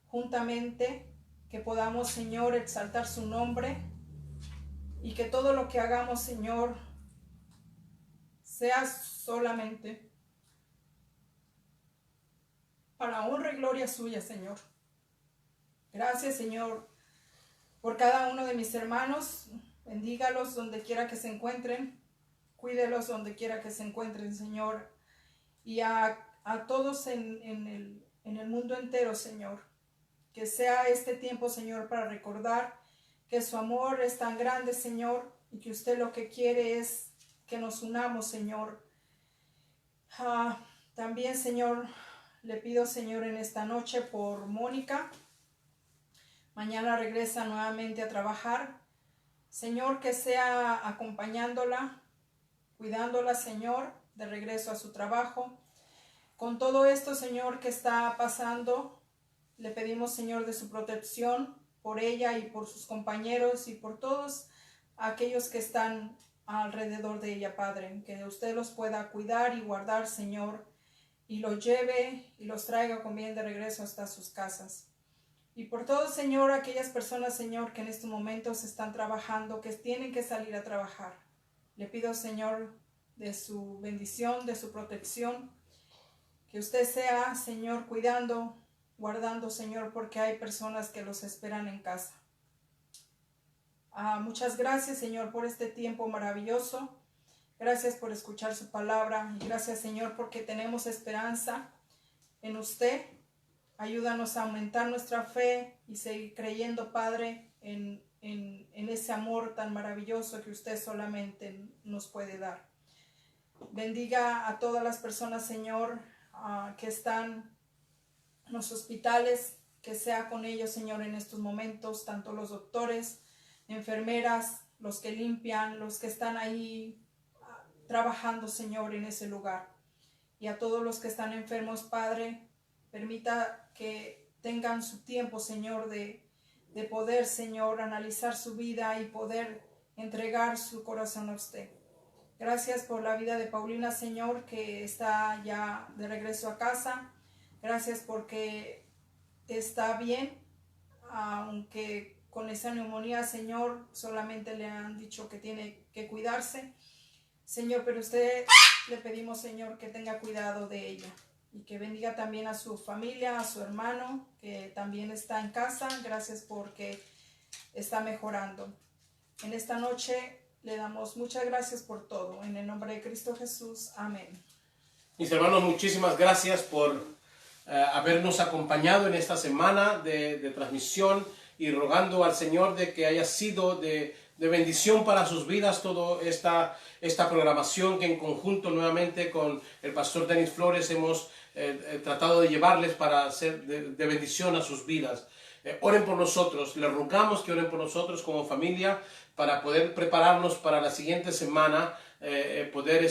[SPEAKER 1] juntamente, que podamos, Señor, exaltar su nombre, y que todo lo que hagamos, Señor, sea solamente para honra y gloria suya, Señor. Gracias, Señor, por cada uno de mis hermanos. Bendígalos donde quiera que se encuentren. Cuídelos donde quiera que se encuentren, Señor. Y a todos en el mundo entero, Señor. Que sea este tiempo, Señor, para recordar que su amor es tan grande, Señor, y que usted lo que quiere es que nos unamos, Señor. También, Señor, le pido, Señor, en esta noche por Mónica. Mañana regresa nuevamente a trabajar. Señor, que sea acompañándola, cuidándola, Señor, de regreso a su trabajo. Con todo esto, Señor, que está pasando, le pedimos, Señor, de su protección por ella y por sus compañeros y por todos aquellos que están alrededor de ella, Padre. Que usted los pueda cuidar y guardar, Señor, y los lleve y los traiga con bien de regreso hasta sus casas. Y por todo, Señor, aquellas personas, Señor, que en estos momentos están trabajando, que tienen que salir a trabajar. Le pido, Señor, de su bendición, de su protección, que usted sea, Señor, cuidando, guardando, Señor, porque hay personas que los esperan en casa. Muchas gracias, Señor, por este tiempo maravilloso. Gracias por escuchar su palabra. Y gracias, Señor, porque tenemos esperanza en usted. Ayúdanos a aumentar nuestra fe y seguir creyendo, Padre, en ese amor tan maravilloso que usted solamente nos puede dar. Bendiga a todas las personas, Señor, que están en los hospitales, que sea con ellos, Señor, en estos momentos, tanto los doctores, enfermeras, los que limpian, los que están ahí trabajando, Señor, en ese lugar. Y a todos los que están enfermos, Padre, permita que tengan su tiempo, Señor, de poder, Señor, analizar su vida y poder entregar su corazón a usted. Gracias por la vida de Paulina, Señor, que está ya de regreso a casa. Gracias porque está bien, aunque con esa neumonía, Señor, solamente le han dicho que tiene que cuidarse. Señor, pero usted le pedimos, Señor, que tenga cuidado de ella. Y que bendiga también a su familia, a su hermano, que también está en casa. Gracias porque está mejorando. En esta noche le damos muchas gracias por todo. En el nombre de Cristo Jesús. Amén.
[SPEAKER 2] Mis hermanos, muchísimas gracias por habernos acompañado en esta semana de transmisión y rogando al Señor de que haya sido de bendición para sus vidas toda esta programación que en conjunto nuevamente con el pastor Denis Flores hemos tratado de llevarles para ser de bendición a sus vidas. Oren por nosotros, les rogamos que oren por nosotros como familia para poder prepararnos para la siguiente semana, poder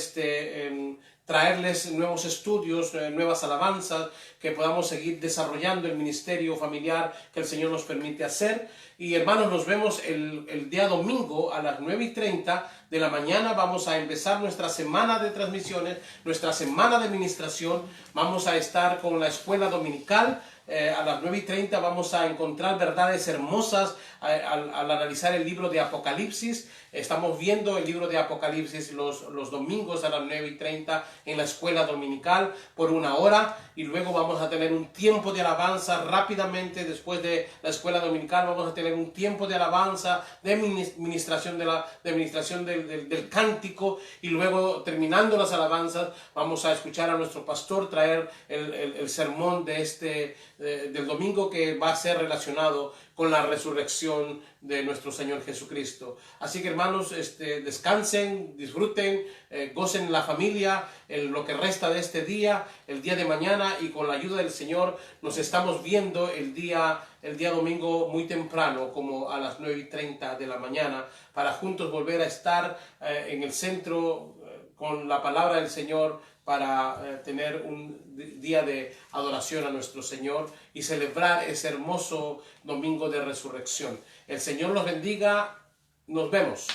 [SPEAKER 2] traerles nuevos estudios, nuevas alabanzas, que podamos seguir desarrollando el ministerio familiar que el Señor nos permite hacer. Y hermanos, nos vemos el día domingo a las 9:30 de la mañana. Vamos a empezar nuestra semana de transmisiones, nuestra semana de ministración. Vamos a estar con la escuela dominical. A las 9:30 vamos a encontrar verdades hermosas al analizar el libro de Apocalipsis. Estamos viendo el libro de Apocalipsis los domingos a las 9:30 en la escuela dominical por 1 hora, y luego vamos a tener un tiempo de alabanza rápidamente. Después de la escuela dominical vamos a tener un tiempo de alabanza, de ministración del cántico, y luego, terminando las alabanzas, vamos a escuchar a nuestro pastor traer el sermón del domingo, que va a ser relacionado con la resurrección de nuestro Señor Jesucristo. Así que hermanos, descansen, disfruten, gocen la familia, lo que resta de este día, el día de mañana, y con la ayuda del Señor nos estamos viendo el día domingo muy temprano, como a las 9:30 de la mañana, para juntos volver a estar en el centro con la palabra del Señor, para tener un día de adoración a nuestro Señor y celebrar ese hermoso domingo de resurrección. El Señor los bendiga. Nos vemos.